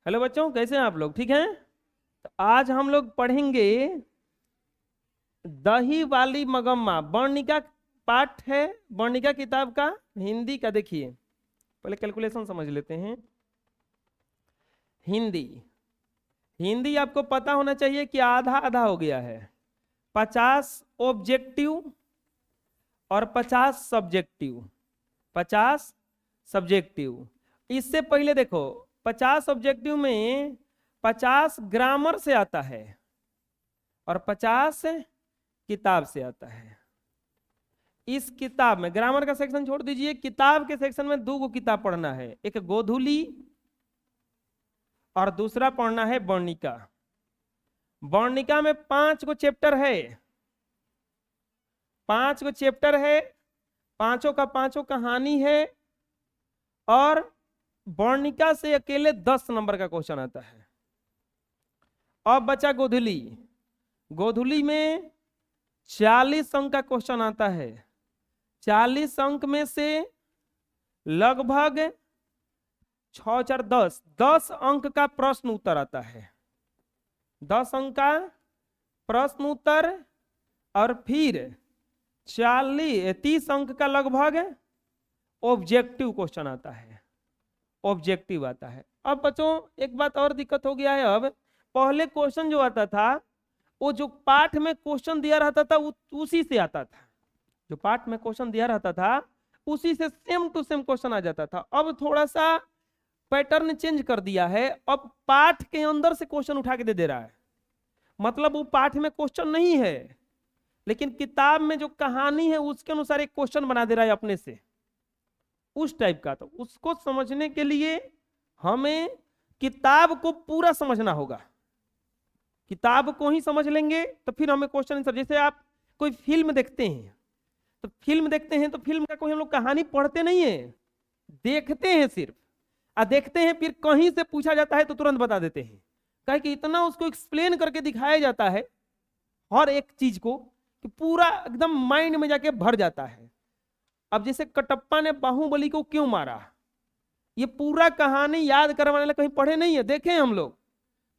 Hello बच्चों, कैसे हैं आप लोग? ठीक हैं? तो आज हम लोग पढ़ेंगे दही वाली मगम्मा। वर्णिका पाठ है, वर्णिका किताब का हिंदी का। देखिए, पहले कैलकुलेशन समझ लेते हैं। हिंदी हिंदी आपको पता होना चाहिए कि आधा आधा हो गया है। 50 ऑब्जेक्टिव और 50 सब्जेक्टिव। 50 सब्जेक्टिव। इससे पहले देखो, 50 ऑब्जेक्टिव में 50 ग्रामर से आता है और 50 किताब से आता है। इस किताब में ग्रामर का सेक्शन छोड़ दीजिए, किताब के सेक्शन में दो किताब पढ़ना है, एक गोधुली और दूसरा पढ़ना है वर्णिका। वर्णिका में 5 चैप्टर है, 5 चैप्टर है, पांचों का पांचों कहानी है। और वर्णिका से अकेले 10 नंबर का क्वेश्चन आता है। अब बचा गोधुली। गोधुली में 40 अंक का क्वेश्चन आता है। 40 अंक में से लगभग 6 4 10 अंक का प्रश्न उत्तर आता है। 10 अंक का प्रश्न उत्तर और फिर 30 अंक का लगभग ऑब्जेक्टिव क्वेश्चन आता है। ऑब्जेक्टिव आता है। अब बच्चों एक बात और दिक्कत हो गया है। अब पहले क्वेश्चन जो आता था वो जो पाठ में क्वेश्चन दिया रहता था उसी से आता था। जो पाठ में क्वेश्चन दिया रहता था उसी से सेम टू सेम क्वेश्चन आ जाता था। अब थोड़ा सा पैटर्न चेंज कर दिया है। अब पाठ के अंदर से क्वेश्चन उठा के दे रहा है। मतलब वो पाठ में क्वेश्चन नहीं है, लेकिन किताब में जो कहानी है उसके अनुसार एक क्वेश्चन बना दे रहा है अपने से, उस टाइप का। तो उसको समझने के लिए हमें किताब को पूरा समझना होगा। किताब को ही समझ लेंगे तो फिर हमें क्वेश्चन आंसर। जैसे आप कोई फिल्म देखते हैं तो फिल्म का कोई हम लोग कहानी पढ़ते नहीं है, देखते हैं सिर्फ। देखते हैं फिर कहीं से पूछा जाता है तो तुरंत बता देते हैं। कहे कि इतना उसको एक्सप्लेन करके दिखाया जाता है हर एक चीज को कि पूरा एकदम माइंड में जाके भर जाता है। अब जैसे कटप्पा ने बाहुबली को क्यों मारा, ये पूरा कहानी याद करवाने वाले कहीं पढ़े नहीं है, देखे हम लोग।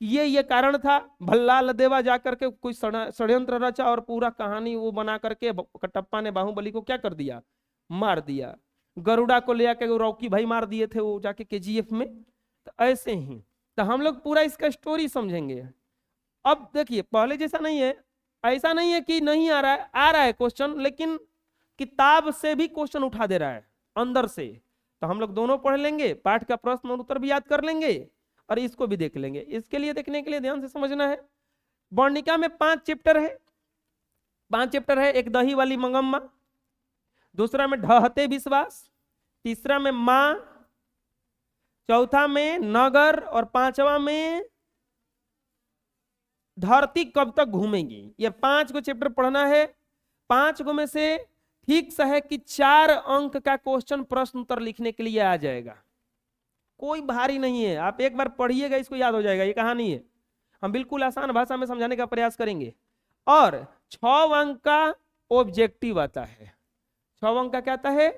ये कारण था, भल्लाल देवा जाकर के कोई षड्यंत्र रचा और पूरा कहानी वो बना करके कटप्पा ने बाहुबली को क्या कर दिया, मार दिया। गरुड़ा को ले आके रॉकी भाई मार दिए थे वो जाके केजीएफ में। तो ऐसे ही तो हम लोग पूरा इसका स्टोरी समझेंगे। अब देखिए, पहले जैसा नहीं है, ऐसा नहीं है कि नहीं आ रहा है, आ रहा है क्वेश्चन, लेकिन किताब से भी क्वेश्चन उठा दे रहा है अंदर से। तो हम लोग दोनों पढ़ लेंगे, पाठ का प्रश्न और उत्तर भी याद कर लेंगे और इसको भी देख लेंगे। इसके लिए देखने के लिए ध्यान से समझना है। वर्णिका में 5 चैप्टर है। 5 चैप्टर है। एक दही वाली मंगम्मा, दूसरा में ढहते विश्वास, तीसरा में मां, चौथा में नगर और 5वां में धरती कब तक घूमेगी। ये 5 चैप्टर पढ़ना है। 5 में से ठीक सा है कि 4 अंक का क्वेश्चन प्रश्न उत्तर लिखने के लिए आ जाएगा। कोई भारी नहीं है, आप एक बार पढ़िएगा इसको याद हो जाएगा। ये कहानी है, हम बिल्कुल आसान भाषा में समझाने का प्रयास करेंगे। और 6 अंक का ऑब्जेक्टिव आता है। 6 अंक का क्या आता है,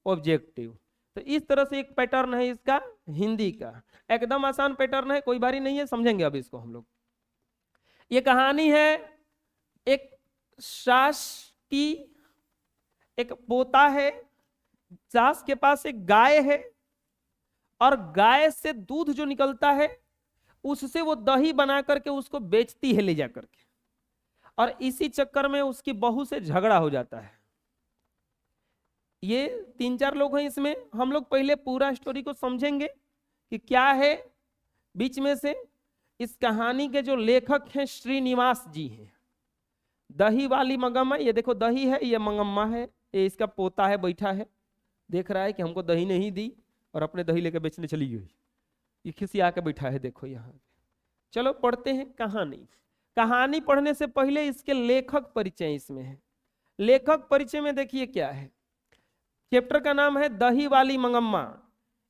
ऑब्जेक्टिव। तो इस तरह से एक पैटर्न है इसका हिंदी का। एकदम आसान पैटर्न है, कोई भारी नहीं है, समझेंगे अब इसको हम लोग। ये कहानी है एक सास की, एक पोता है, सास के पास एक गाय है और गाय से दूध जो निकलता है उससे वो दही बना करके उसको बेचती है ले जा करके। और इसी चक्कर में उसकी बहू से झगड़ा हो जाता है। ये 3 4 लोग हैं इसमें। हम लोग पहले पूरा स्टोरी को समझेंगे कि क्या है बीच में से। इस कहानी के जो लेखक हैं श्रीनिवास जी हैं। दही वाली मंगम्मा, ये देखो दही है, ये मंगम्मा है, ये इसका पोता है, बैठा है, देख रहा है कि हमको दही नहीं दी और अपने दही लेकर बेचने चली गई। ये खिसिया के बैठा है, देखो यहाँ। चलो पढ़ते हैं कहानी। कहानी पढ़ने से पहले इसके लेखक परिचय इसमें है। लेखक परिचय में देखिए क्या है। चैप्टर का नाम है दही वाली मंगम्मा।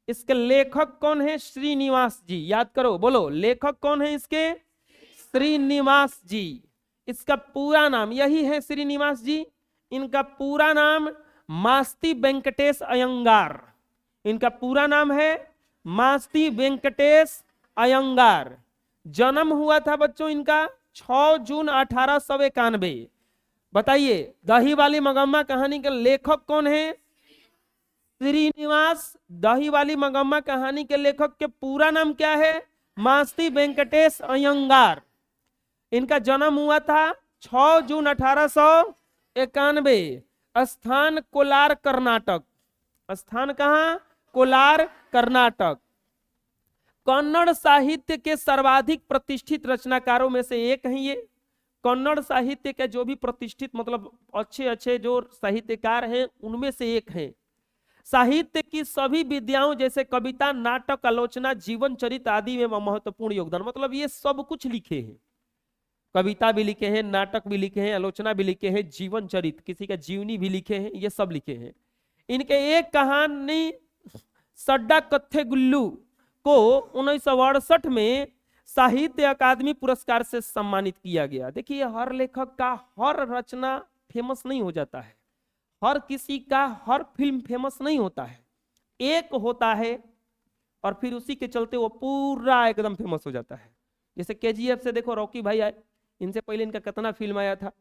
इसके लेखक कौन है, श्रीनिवास जी। याद करो, बोलो लेखक कौन है इसके, श्रीनिवास जी। इसका पूरा नाम यही है, श्रीनिवास जी। इनका पूरा नाम मास्ती वेंकटेश अयंगार। इनका पूरा नाम है मास्ती वेंकटेश अयंगार। जन्म हुआ था बच्चों इनका 6 जून 1891। बताइए दही वाली मंगम्मा कहानी के लेखक कौन है? श्रीनिवास। दही वाली मंगम्मा कहानी के लेखक के पूरा नाम क्या है? मास्ती वेंकटेश अयंगार। इनका जन्म हुआ था 6 जून 1891। स्थान कोलार कर्नाटक। स्थान कहां? कोलार कर्नाटक। कन्नड़ साहित्य के सर्वाधिक प्रतिष्ठित रचनाकारों में से एक हैं ये। कन्नड़ साहित्य के जो भी प्रतिष्ठित मतलब अच्छे अच्छे जो साहित्यकार हैं उनमें से एक हैं। साहित्य की सभी विद्याओं जैसे कविता, नाटक, आलोचना, जीवन चरित्र आदि में महत्वपूर्ण योगदान, मतलब ये सब कुछ लिखे हैं। कविता भी लिखे हैं, नाटक भी लिखे हैं, आलोचना भी लिखे हैं, जीवन चरित्र किसी का जीवनी भी लिखे हैं, ये सब लिखे हैं। इनके एक कहानी सड्डा कत्थे गुल्लू को 1968 में साहित्य अकादमी पुरस्कार से सम्मानित किया गया। देखिए हर लेखक का हर रचना फेमस नहीं हो जाता है, हर किसी का हर फिल्म फेमस नहीं होता है। एक होता है और फिर उसी के चलते वो पूरा एकदम फेमस हो जाता है। जैसे KGF से देखो रॉकी भाई आए, इनसे पहले इनका कितना फिल्म आया था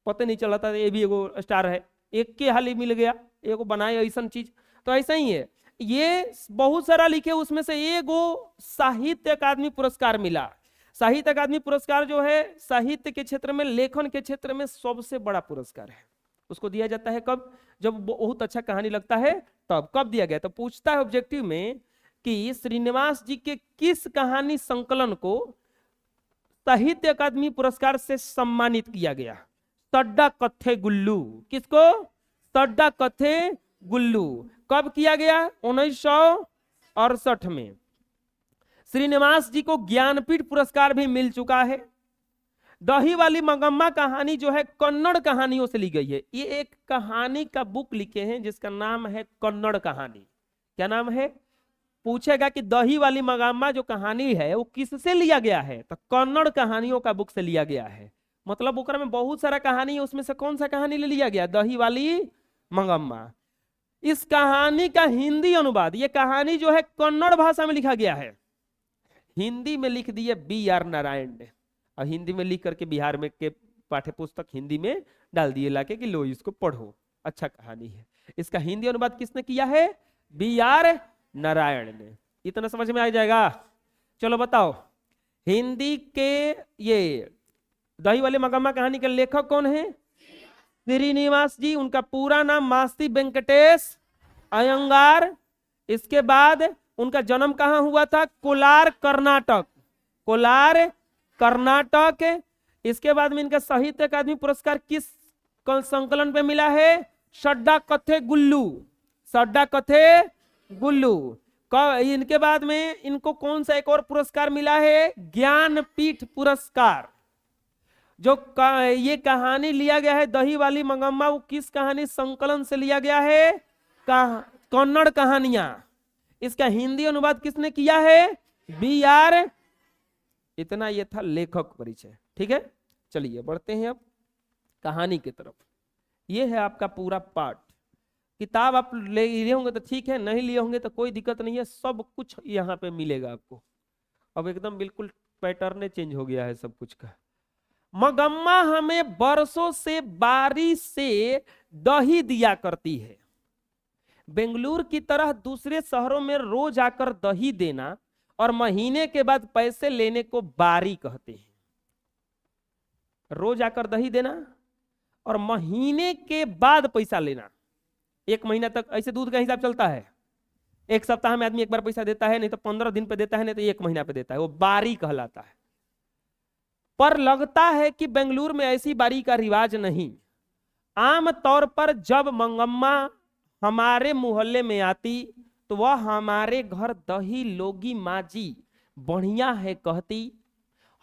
पता नहीं चला था, ये भी एगो स्टार है, एक के हाल ही मिल गया एगो बनाए ऐसा चीज। तो ऐसा ही है, ये बहुत सारा लिखे उसमें से एगो साहित्य अकादमी पुरस्कार मिला। साहित्य अकादमी पुरस्कार जो है साहित्य के क्षेत्र में, लेखन के क्षेत्र में सबसे बड़ा पुरस्कार है। उसको दिया जाता है कब? जब बहुत अच्छा कहानी लगता है तब। कब दिया गया? तो पूछता है ऑब्जेक्टिव में कि श्रीनिवास जी के किस कहानी संकलन को साहित्य अकादमी पुरस्कार से सम्मानित किया गया? सड्डा कत्थे गुल्लू। किसको? सड्डा कत्थे गुल्लू। कब किया गया? 1968 में। श्रीनिवास जी को ज्ञानपीठ पुरस्कार भी मिल चुका है। दही वाली मंगम्मा कहानी जो है कन्नड़ कहानियों से ली गई है। ये एक कहानी का बुक लिखे हैं जिसका नाम है कन्नड़ कहानी। क्या नाम है? पूछेगा कि दही वाली मंगम्मा जो कहानी है वो किससे लिया गया है, तो कन्नड़ कहानियों का बुक से लिया गया है। मतलब ओकरा में बहुत सारा कहानी है, उसमें से कौन सा कहानी ले लिया गया? दही वाली मंगम्मा। इस कहानी का हिंदी अनुवाद, ये कहानी जो है कन्नड़ भाषा में लिखा गया है, हिंदी में लिख दिए BR नारायण ने, और हिंदी में लिख करके बिहार में के पाठ्य पुस्तक हिंदी में डाल दिए लाके कि लो इसको पढ़ो, अच्छा कहानी है। इसका हिंदी अनुवाद किसने किया है? BR नारायण ने। इतना समझ में आ जाएगा? चलो बताओ हिंदी के ये दही वाले मंगम्मा कहानी के लेखक कौन है? श्रीनिवास जी। उनका पूरा नाम मास्ती वेंकटेश अयंगार। इसके बाद उनका जन्म कहां हुआ था? कोलार कर्नाटक। कोलार कर्नाटक। इसके बाद में इनका साहित्य अकादमी पुरस्कार किस संकलन पे मिला है? सड्डा कत्थे गुल्लू। सड्डा कत्थे गुल्लू। इनके बाद में इनको कौन सा एक और पुरस्कार मिला है? ज्ञानपीठ पुरस्कार। जो ये कहानी लिया गया है दही वाली मंगम्मा, वो किस कहानी संकलन से लिया गया है? कन्नड़ कहानियां। इसका हिंदी अनुवाद किसने किया है? BR। इतना ये था लेखक परिचय। ठीक है, चलिए बढ़ते हैं अब कहानी की तरफ। ये है आपका पूरा पार्ट। किताब आप ले लिए होंगे तो ठीक है, नहीं लिए होंगे तो कोई दिक्कत नहीं है, सब कुछ यहाँ पे मिलेगा आपको। अब एकदम बिल्कुल पैटर्न चेंज हो गया है सब कुछ का। मंगम्मा हमें बरसों से बारी से दही दिया करती है। बेंगलुरु की तरह दूसरे शहरों में रोज आकर दही देना और महीने के बाद पैसे लेने को बारी कहते हैं। रोज आकर दही देना और महीने के बाद पैसा लेना। 1 महीना तक ऐसे दूध का हिसाब चलता है। 1 सप्ताह में आदमी एक बार पैसा देता है, नहीं तो 15 दिन पे देता है, नहीं तो 1 महीना पे देता है, वो बारी कहलाता है। पर लगता है कि बेंगलुरु में ऐसी बारी का रिवाज नहीं। आम तौर पर जब मंगम्मा हमारे मोहल्ले में आती तो वह हमारे घर दही लोगी माँ जी बढ़िया है कहती,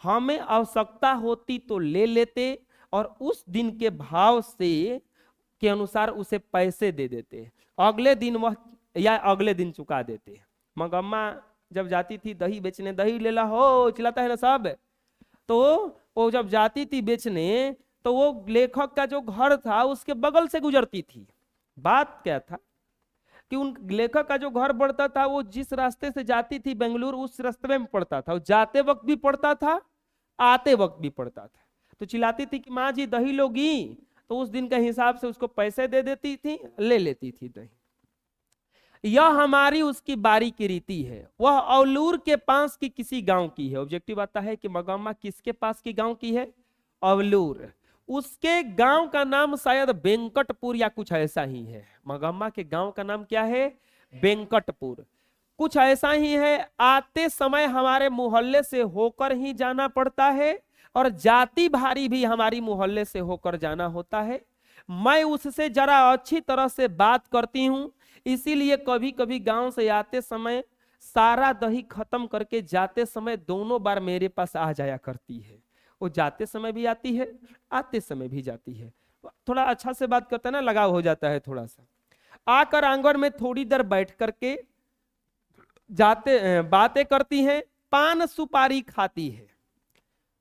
हमें आवश्यकता होती तो ले लेते और उस दिन के भाव से के अनुसार उसे पैसे दे देते। अगले दिन वह या अगले दिन चुका देते। मंगम्मा जब जाती थी दही बेचने, दही ले ला हो चिल्लाता है ना सब, तो वो जब जाती थी बेचने तो वो लेखक का जो घर था उसके बगल से गुजरती थी। बात क्या था कि उन लेखक का जो घर पड़ता था वो जिस रास्ते से जाती थी बेंगलुरु, उस रास्ते में पड़ता था। जाते वक्त भी पड़ता था, आते वक्त भी पड़ता था। तो चिल्लाती थी कि माँ जी दही लोगी, तो उस दिन के हिसाब से उसको पैसे दे देती थी, ले लेती थी दही। यह हमारी उसकी बारी की रीति है। वह औलूर के पास की किसी गांव की है। ऑब्जेक्टिव आता है कि मगम्मा किसके पास की गांव की है? औलूर। उसके गांव का नाम शायद वेंकटपुर या कुछ ऐसा ही है। मगम्मा के गांव का नाम क्या है? वेंकटपुर, कुछ ऐसा ही है। आते समय हमारे मोहल्ले से होकर ही जाना पड़ता है और जाती भारी भी हमारी मोहल्ले से होकर जाना होता है। मैं उससे जरा अच्छी तरह से बात करती हूं, इसीलिए कभी कभी गांव से आते समय सारा दही खत्म करके जाते समय दोनों बार मेरे पास आ जाया करती है। वो जाते समय भी आती है, आते समय भी जाती है। थोड़ा अच्छा से बात करते हैं ना, लगाव हो जाता है थोड़ा सा। आकर आंगन में थोड़ी देर बैठ करके जाते बातें करती हैं, पान सुपारी खाती है।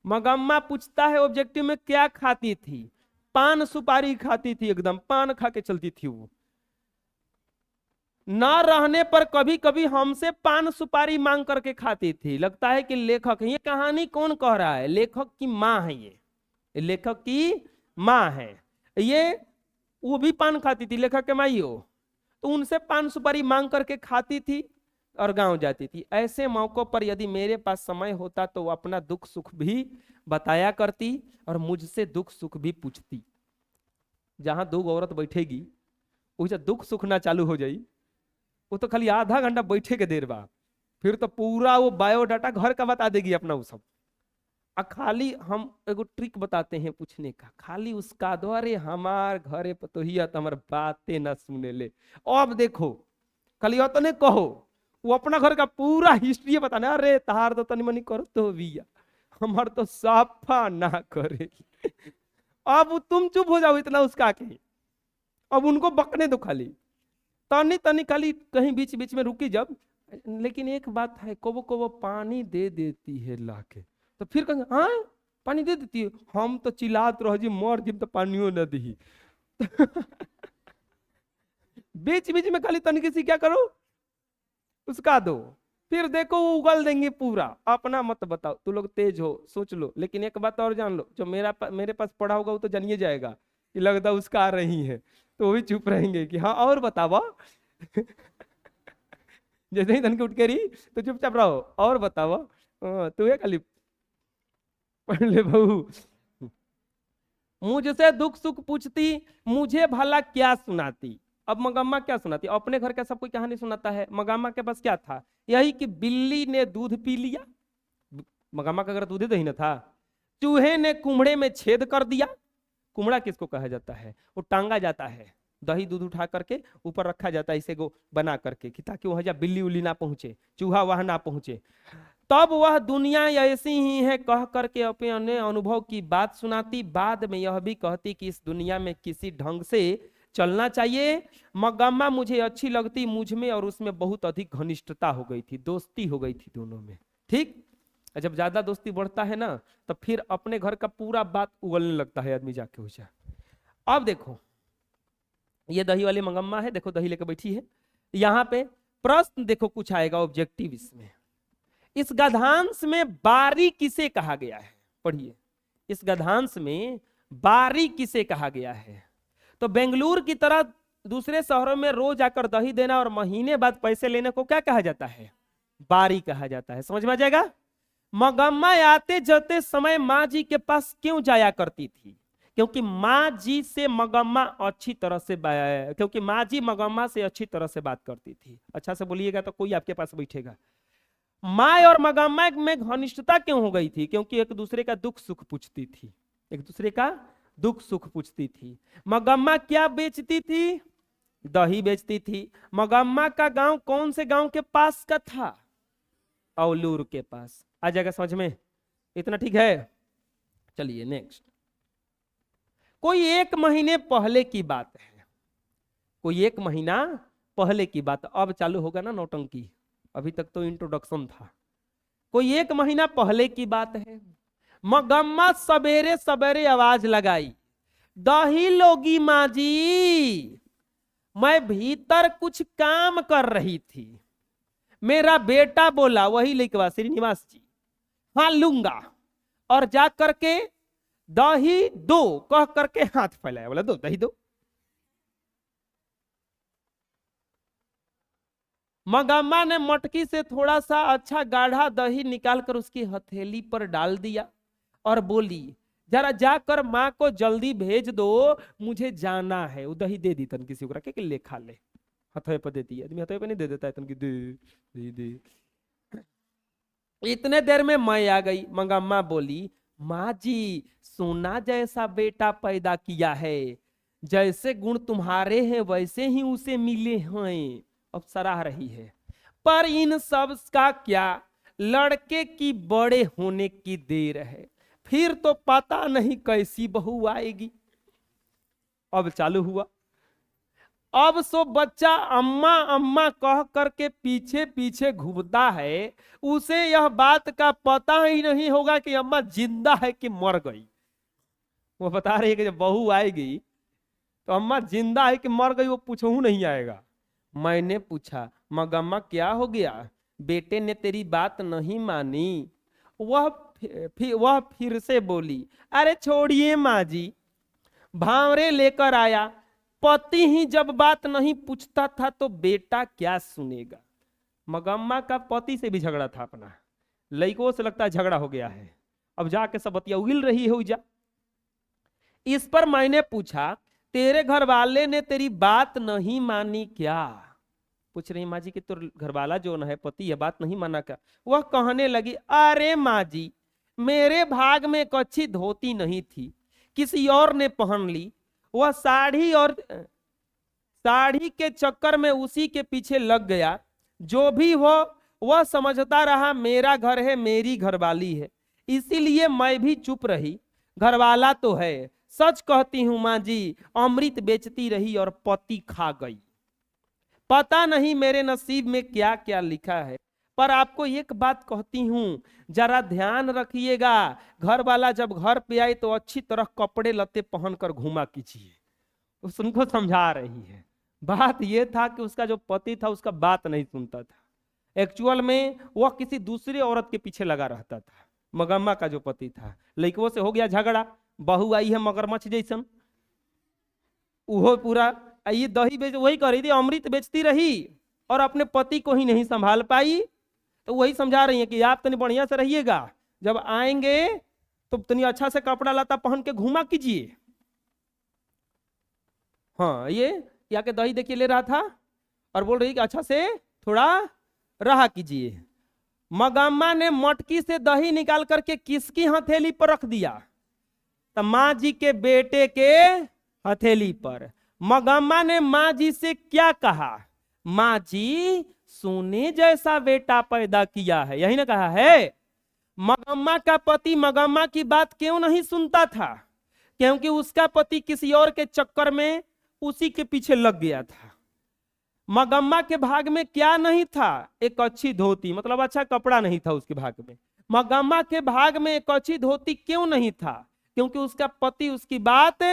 मगम्मा पूछता है ऑब्जेक्टिव में क्या खाती थी? पान सुपारी खाती थी, एकदम पान खा के चलती थी वो। ना रहने पर कभी कभी हमसे पान सुपारी मांग करके खाती थी। लगता है कि लेखक, ये कहानी कौन कह रहा है? लेखक की माँ है, ये लेखक की माँ है। ये वो भी पान खाती थी, लेखक के माई हो, तो उनसे पान सुपारी मांग करके खाती थी और गांव जाती थी। ऐसे मौकों पर यदि मेरे पास समय होता तो वो अपना दुख सुख भी बताया करती और मुझसे दुख सुख भी पूछती। जहां दो औरत बैठेगी वही दुख सुख ना चालू हो जाई, वो तो खाली आधा घंटा बैठे के देर बा, फिर तो पूरा वो बायोडाटा घर का बता देगी अपना वो सब। खाली हम एगो ट्रिक बताते हैं पूछने का, खाली उसका दो, अरे हमार घरे पतोहिया तो हमार बातें ना सुने ले। अब देखो खाली तो कहो, वो अपना घर का पूरा हिस्ट्री बताना, अरे तार तो तनी मनी कर तो बिया, हमार तो साफा ना करे। अब तुम चुप हो जाओ इतना उसका के, अब उनको बकने दो खाली, तनी तनी खाली कहीं बीच बीच में रुकी जब। लेकिन एक बात है, कबो कबो पानी दे देती है लाके, तो फिर कहेंगे हाँ पानी दे देती है, हम तो चिल्लात रह जी मर जिम तो पानियों न दी। बीच बीच में खाली तनिक सी क्या करो, उसका दो, फिर देखो वो उगल देंगे पूरा। अपना मत बताओ, तू लोग तेज हो सोच लो, लेकिन एक बात और जान लो, जो मेरे पास पढ़ा होगा वो तो जानिए जाएगा कि लगता उसका आ रही है, तो वो भी चुप रहेंगे कि हाँ और बतावा। जैसे ही तनके उठ के रही तो चुपचाप रहो, और बतावा। तू है खाली पढ़ ले बहू। मुझसे दुख सुख पूछती, मुझे भला क्या सुनाती। अब मगम्मा क्या सुनाती? अपने घर का सब कोई कहानी सुनाता है, मगम्मा के पास क्या था? यही कि बिल्ली ने दूध पी लिया, मगम्मा का अगर दूध दही न था। चूहे ने कुमड़े में छेद कर दिया। कुमड़ा किसको कहा जाता है? वो टांगा जाता है, दही दूध उठा करके ऊपर रखा जाता है इसे गो बना करके, कि ताकि वहां बिल्ली उल्ली ना पहुंचे, चूहा वहां ना पहुंचे। तब वह दुनिया ऐसी ही है कह करके अपने अनुभव की बात सुनाती। बाद में यह भी कहती कि इस दुनिया में किसी ढंग से चलना चाहिए। मगम्मा मुझे अच्छी लगती, मुझ में और उसमें बहुत अधिक घनिष्ठता हो गई थी, दोस्ती हो गई थी दोनों में। ठीक, जब ज्यादा दोस्ती बढ़ता है ना तो फिर अपने घर का पूरा बात उगलने लगता है आदमी जाके हो जाए। अब देखो ये दही वाली मगम्मा है, देखो दही लेकर बैठी है। यहाँ पे प्रश्न देखो कुछ आएगा ऑब्जेक्टिव इसमें। इस गद्यांश में बारी किसे कहा गया है? पढ़िए, इस गद्यांश में बारी किसे कहा गया है? तो बेंगलुरु की तरह दूसरे शहरों में रोज आकर दही देना और महीने बाद पैसे लेने को क्या कहा जाता है? बारी कहा जाता है। समझ में आ जाएगा? मगम्मा आते जाते समय माँ जी के पास क्यों जाया करती थी? क्योंकि माँ जी से मगम्मा अच्छी तरह से क्योंकि माँ जी मगम्मा से अच्छी तरह से बात करती थी। अच्छा से बोलिएगा तो कोई आपके पास बैठेगा। माँ और मगम्मा में घनिष्ठता क्यों हो गई थी? क्योंकि एक दूसरे का दुख सुख पूछती थी, एक दूसरे का दुख सुख पूछती थी। मगम्मा क्या बेचती थी? दही बेचती थी। मगम्मा का गांव कौन से गांव के पास का था? औलूर के पास। आ जाएगा समझ में? इतना ठीक है? चलिए नेक्स्ट। कोई एक महीने पहले की बात है, कोई एक महीना पहले की बात। अब चालू होगा ना नौटंकी, अभी तक तो इंट्रोडक्शन था। कोई एक महीना पहले की बात है। मगम्मा सवेरे सवेरे आवाज लगाई, दही लोगी माँ जी। मैं भीतर कुछ काम कर रही थी, मेरा बेटा बोला, वही लिखवा श्रीनिवास जी, हाँ लूंगा, और जा करके दही दो कह करके हाथ फैलाया, बोला दो दही दो। मंगम्मा ने मटकी से थोड़ा सा अच्छा गाढ़ा दही निकालकर उसकी हथेली पर डाल दिया और बोली, जरा जाकर माँ को जल्दी भेज दो, मुझे जाना है। वो दही दे दी तन किसी को रखे कि ले खा ले, हथवे पर देती है आदमी, हथवे पे नहीं दे देता है तन की दे दे। इतने देर में मैं आ गई। मंगम्मा बोली, माँ जी सोना जैसा बेटा पैदा किया है, जैसे गुण तुम्हारे हैं वैसे ही उसे मिले हैं। अब सराह रही है, पर इन सब का क्या, लड़के की बड़े होने की देर है, फिर तो पता नहीं कैसी बहू आएगी। अब चालू हुआ। अब सो बच्चा अम्मा अम्मा कह करके पीछे पीछे घूमता है, उसे यह बात का पता ही नहीं होगा कि अम्मा जिंदा है कि मर गई। वो बता रही है कि जब बहू आएगी तो अम्मा जिंदा है कि मर गई वो पूछू नहीं आएगा। मैंने पूछा, मंगम्मा क्या हो गया, बेटे ने तेरी बात नहीं मानी। वह फिर से बोली, अरे छोड़िए माँ जी, भावरे लेकर आया, पति ही जब बात नहीं पूछता था तो बेटा क्या सुनेगा। मंगम्मा का पति से भी झगड़ा था अपना, लड़कों से लगता है झगड़ा हो गया है, अब जाके सब बतिया उगिल रही है जा। इस पर मैंने पूछा, तेरे घर वाले ने तेरी बात नहीं मानी क्या। पूछ रही माँ जी कि तो घर वाला जो है पति, यह बात नहीं माना क्या। वह कहने लगी, अरे माँ जी, मेरे भाग में एक अच्छी धोती नहीं थी, किसी और ने पहन ली, वह साड़ी के चक्कर में उसी के पीछे लग गया। जो भी हो वह समझता रहा मेरा घर है, मेरी घरवाली है, इसीलिए मैं भी चुप रही। घरवाला तो है, सच कहती हूं माँ जी, अमृत बेचती रही और पति खा गई। पता नहीं मेरे नसीब में क्या क्या लिखा है, पर आपको एक बात कहती हूं, जरा ध्यान रखिएगा, घर वाला जब घर पे आए तो अच्छी तरह कपड़े लत्ते पहनकर घुमा कीजिए। उनको समझा रही है। बात यह था कि उसका जो पति था उसका बात नहीं सुनता था, एक्चुअल में वह किसी दूसरी औरत के पीछे लगा रहता था। मंगम्मा का जो पति था, लड़कों से हो गया झगड़ा, बहू आई है मगरमच्छ जैसन, वो पूरा ये दही बेच, वही कर रही थी, अमृत बेचती रही और अपने पति को ही नहीं संभाल पाई। तो वही समझा रही है कि आप तनी बढ़िया से रहिएगा, जब आएंगे तो तनी अच्छा से कपड़ा लता पहन के घुमा कीजिए। हाँ, ये या के दही देखिए ले रहा था और बोल रही कि अच्छा से थोड़ा रहा कीजिए। मंगम्मा ने मटकी से दही निकाल करके किसकी हथेली पर रख दिया, तो माँ जी के बेटे के हथेली पर। मंगम्मा ने माँ जी से क्या कहा, माँ जी सोने जैसा बेटा पैदा किया है, यही ना कहा है। मंगम्मा का पति मंगम्मा की बात क्यों नहीं सुनता था, क्योंकि उसका पति किसी और के चक्कर में उसी के पीछे लग गया था। मंगम्मा के भाग में क्या नहीं था, एक अच्छी धोती, मतलब अच्छा कपड़ा नहीं था उसके भाग में। मंगम्मा के भाग में एक अच्छी धोती क्यों नहीं था, क्योंकि उसका पति उसकी बात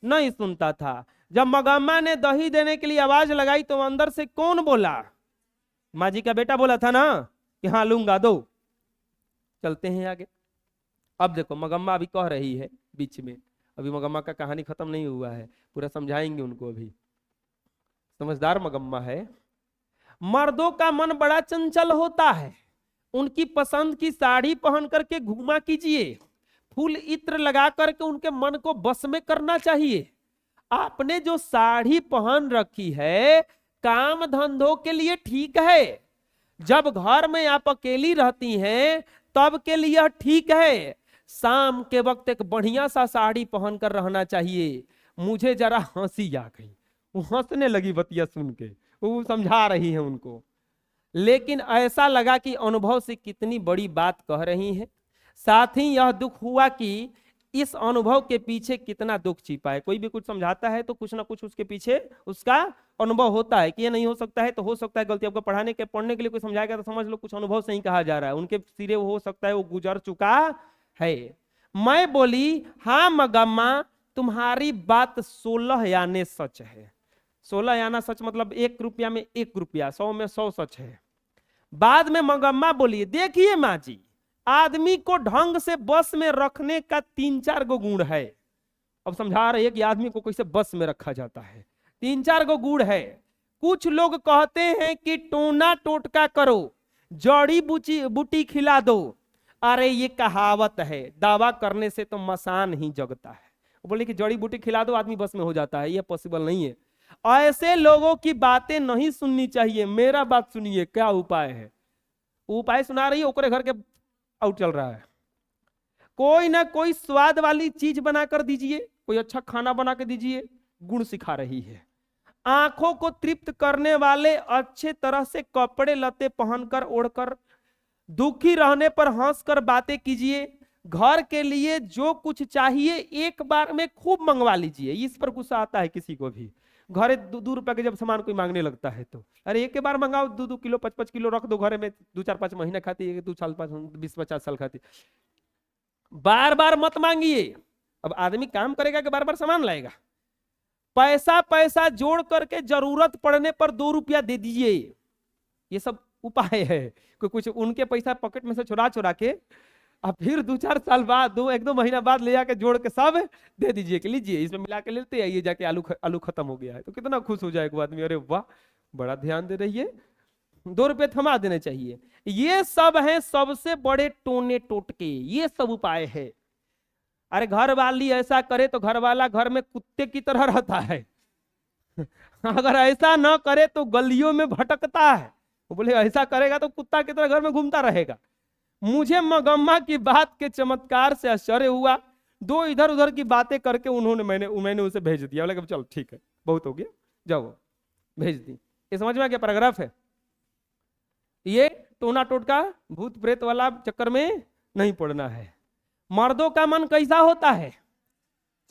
नहीं सुनता था। जब मंगम्मा ने दही देने के लिए आवाज लगाई तो अंदर से कौन बोला, माँ जी का बेटा बोला था ना कि हाँ लूंगा दो। चलते हैं आगे। अब देखो मंगम्मा अभी कह रही है बीच में, अभी मंगम्मा का कहानी खत्म नहीं हुआ है, पूरा समझाएंगे उनको। अभी समझदार मंगम्मा है। मर्दों का मन बड़ा चंचल होता है, उनकी पसंद की साड़ी पहन करके घूमा कीजिए, फूल इत्र लगा करके उनके मन को बस में करना चाहिए। आपने जो साड़ी पहन रखी है काम धंधों के लिए ठीक है, जब घर में आप अकेली रहती हैं तब के लिए ठीक है। शाम के वक्त एक बढ़िया सा साड़ी पहनकर रहना चाहिए। मुझे जरा हंसी आ गई, वो हंसने लगी बतिया सुन के, वो समझा रही है उनको, लेकिन ऐसा लगा कि अनुभव से कितनी बड़ी बात कह रही है। साथ ही यह दुख हुआ कि इस अनुभव के पीछे कितना दुख छिपा है। कोई भी कुछ समझाता है तो कुछ ना कुछ उसके पीछे उसका अनुभव होता है कि ये नहीं हो सकता है, तो हो सकता है गलती। आपको पढ़ने के लिए कोई समझाएगा तो समझ लो कुछ अनुभव से ही कहा जा रहा है, उनके सिरे हो सकता है वो गुजर चुका है। मैं बोली, हाँ मंगम्मा तुम्हारी बात 16 याने सच है, 16 आना सच मतलब 1 रुपया में 1 रुपया, 100 में 100 सच है। बाद में मंगम्मा बोली, देखिए माँ जी, आदमी को ढंग से बस में रखने का 3-4 गो गुण है। अब समझा रहे हैं कि आदमी को कैसे बस में रखा जाता है। 3-4 गो गुण है। कुछ लोग कहते हैं कि टोना टोटका करो, जड़ी बूटी खिला दो। अरे ये कहावत है, दावा करने से तो मसान ही जगता है। बोले कि जड़ी बूटी खिला दो आदमी बस में हो जाता है, ये पॉसिबल नहीं है। ऐसे लोगों की बातें नहीं सुननी चाहिए। मेरा बात सुनिए, क्या उपाय है। उपाय सुना रही है, ओकरे घर के आउट चल रहा है। कोई ना कोई स्वाद वाली चीज बनाकर दीजिए, कोई अच्छा खाना बना के दीजिए, गुण सिखा रही है। आंखों को तृप्त करने वाले अच्छे तरह से कपड़े लत्ते पहनकर ओढ़कर, दुखी रहने पर हंसकर बातें कीजिए। घर के लिए जो कुछ चाहिए एक बार में खूब मंगवा लीजिए। इस पर गुस्सा आता है किसी को भी। घरे 2 रुपए के जब सामान कोई मांगने लगता है तो अरे एक के बार मंगाओ, 2-2 किलो 5-5 किलो रख दो घरे में, 2-4-5 महीना खाती है, 2 साल 20-50 साल खाती। बार बार मत मांगिए। अब आदमी काम करेगा कि बार बार सामान लाएगा। पैसा जोड़ करके जरूरत पड़ने पर 2 रुपया दे दीजिए। ये सब उपाय है। कोई कुछ उनके पैसा पॉकेट में से चुरा के अब फिर 2-4 साल बाद 1-2 महीना बाद ले जाके जोड़ के सब दे दीजिए कि लीजिए इसमें मिला के लेते आइए जाके, आलू खत्म हो गया है। तो कितना खुश हो जाएगा आदमी, अरे वाह बड़ा ध्यान दे रही है, 2 रुपये थमा देने चाहिए। ये सब है सबसे बड़े टोने टोटके, ये सब उपाय है। अरे घर वाली ऐसा करे तो घर वाला घर में कुत्ते की तरह रहता है। अगर ऐसा न करे तो गलियों में भटकता है। वो बोले ऐसा करेगा तो कुत्ता की तरह घर में घूमता रहेगा। मुझे मगम्मा की बात के चमत्कार से आश्चर्य हुआ। 2 इधर उधर की बातें करके मैंने उसे भेज दिया। बोले चल ठीक है, बहुत हो गया, जाओ, भेज दी। ये समझ में आ गया पैराग्राफ है। ये टोना टोटका भूत प्रेत वाला चक्कर में नहीं पड़ना है। मर्दों का मन कैसा होता है?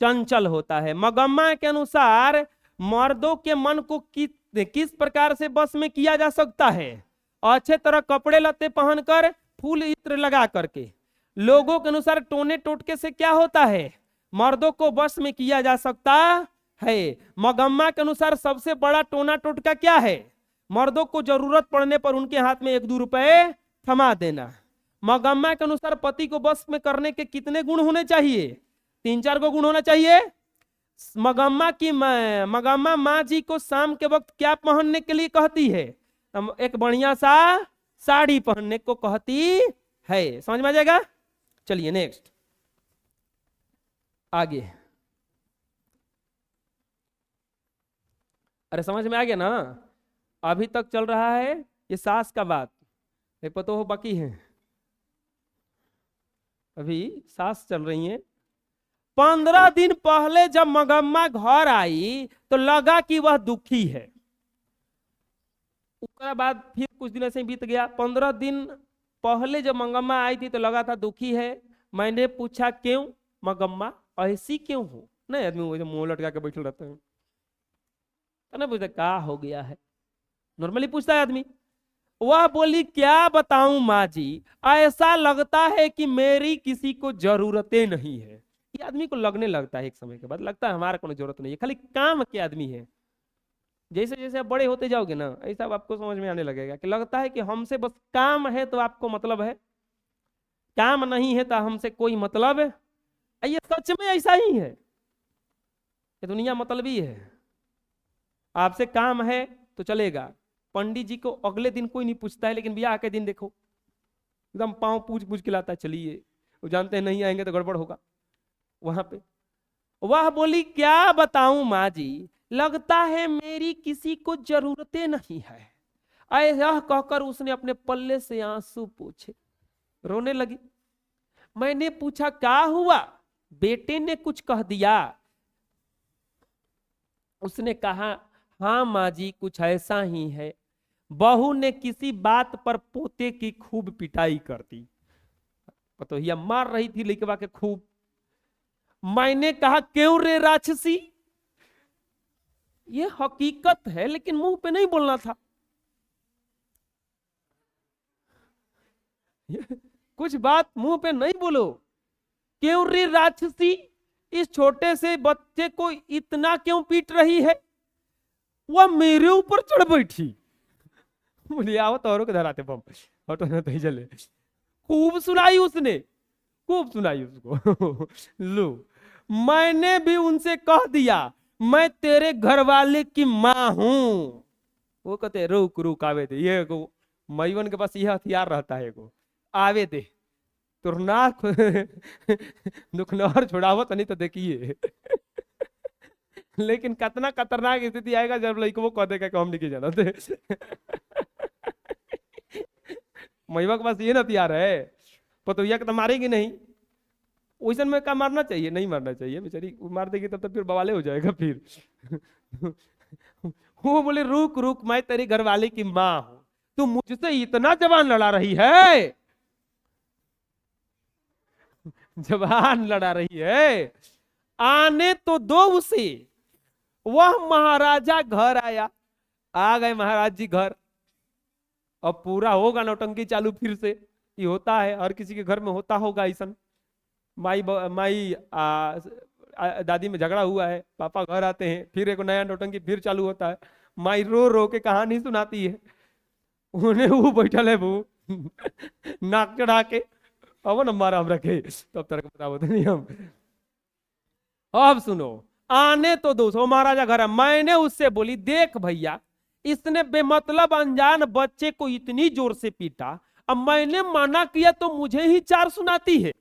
चंचल होता है। मगम्मा के अनुसार मर्दों के मन को किस प्रकार से बस में किया जा सकता है? अच्छे तरह कपड़े लत्ते पहनकर, फूल इत्र लगा करके। लोगों के अनुसार टोने टोटके से क्या होता है? मर्दों को बस में किया जा सकता है। मगम्मा के अनुसार सबसे बड़ा टोना टोटका क्या है? मर्दों को जरूरत पड़ने पर उनके हाथ में 1-2 रुपए थमा देना। मगम्मा के अनुसार पति को बस में करने के कितने गुण होने चाहिए? 3-4 गो गुण होना चाहिए। मगम्मा माँ जी को शाम के वक्त क्या पहनने के लिए कहती है? एक बढ़िया सा साड़ी पहनने को कहती है। समझ में आ जाएगा? चलिए नेक्स्ट आगे। अरे समझ में आ गया ना? अभी तक चल रहा है ये सास का बात, एक पता हो बाकी है। अभी सास चल रही है। 15 दिन पहले जब मगम्मा घर आई तो लगा कि वह दुखी है। उसके बाद फिर कुछ दिन ऐसे ही बीत गया। 15 दिन पहले जब मगम्मा आई थी तो लगा था दुखी है। मैंने पूछा क्यों मगम्मा ऐसी क्यों हो? नहीं, आदमी वो मुंह लटका के बैठे रहते हैं तो ना पूछता क्या हो गया है, नॉर्मली पूछता है आदमी। वह बोली क्या बताऊं माँ जी, ऐसा लगता है कि मेरी किसी को जरूरतें नहीं है। ये आदमी को लगने लगता है, एक समय के बाद लगता है हमारा कोई जरूरत नहीं है, खाली काम के आदमी है। जैसे जैसे आप बड़े होते जाओगे ना, ऐसा आपको समझ में आने लगेगा कि लगता है कि हमसे बस काम है तो आपको मतलब है, काम नहीं है तो हमसे कोई मतलब है। ये सच में ऐसा ही है। ये दुनिया मतलबी है। आपसे काम है तो चलेगा। पंडित जी को अगले दिन कोई नहीं पूछता है, लेकिन ब्याह के दिन देखो एकदम पांव पूछ के लाता है, चलिए, वो जानते हैं नहीं आएंगे तो गड़बड़ होगा वहां पे। वह बोली क्या बताऊं माँ जी, लगता है मेरी किसी को जरूरतें नहीं है। ऐसा कहकर उसने अपने पल्ले से आंसू पोंछे, रोने लगी। मैंने पूछा क्या हुआ? बेटे ने कुछ कह दिया? उसने कहा हाँ माँ जी कुछ ऐसा ही है, बहू ने किसी बात पर पोते की खूब पिटाई कर दी। पतोहिया मार रही थी लड़कवा के खूब। मैंने कहा क्यों रे राक्षसी? ये हकीकत है लेकिन मुंह पे नहीं बोलना था। कुछ बात मुंह पे नहीं बोलो। क्यों रे राक्षसी, इस छोटे से बच्चे को इतना क्यों पीट रही है? वह मेरे ऊपर चढ़ बैठी। बोलिए आओ तोरो के धराते बम, हटो ना तो चले। खूब सुनाई उसने, खूब सुनाई उसको। लो, मैंने भी उनसे कह दिया मैं तेरे घर वाले की माँ हूं। वो कहते रुक रुक आवे दे, ये को मईवन के पास यह हथियार रहता है, को आवे दे तुरना दुखनौर छुड़ावत नहीं तो देखिए। लेकिन कितना खतरनाक स्थिति आएगा जब लड़को कह देगा कि हम नहीं जाना थे। महिवा के पास ये हथियार है, पतोहिया के तो मारेगी नहीं। वैसे में क्या मारना चाहिए, नहीं मारना चाहिए, बेचारी मार देगी तब तो फिर बवाले हो जाएगा फिर। वो बोले रुक रुक मैं तेरी घरवाली की माँ हूं, तू मुझसे इतना जवान लड़ा रही है, जवान लड़ा रही है, आने तो दो उसे। वह महाराजा घर आया, आ गए महाराज जी घर। अब पूरा होगा नौटंकी चालू फिर से, ये होता है हर किसी के घर में होता होगा ऐसा। माई दादी में झगड़ा हुआ है, पापा घर आते हैं, फिर एक नया नौटंकी फिर चालू होता है। माई रो रो के कहानी सुनाती है, उन्हें वो बैठल है वो नाक चढ़ा के, अब न मारा हम रखे तब तक बताओ तो नहीं हम। अब सुनो, आने तो दो सौ महाराजा घर। मैंने उससे बोली देख भैया, इसने बेमतलब अनजान बच्चे को इतनी जोर से पीटा, अब मैंने मना किया तो मुझे ही चार सुनाती है।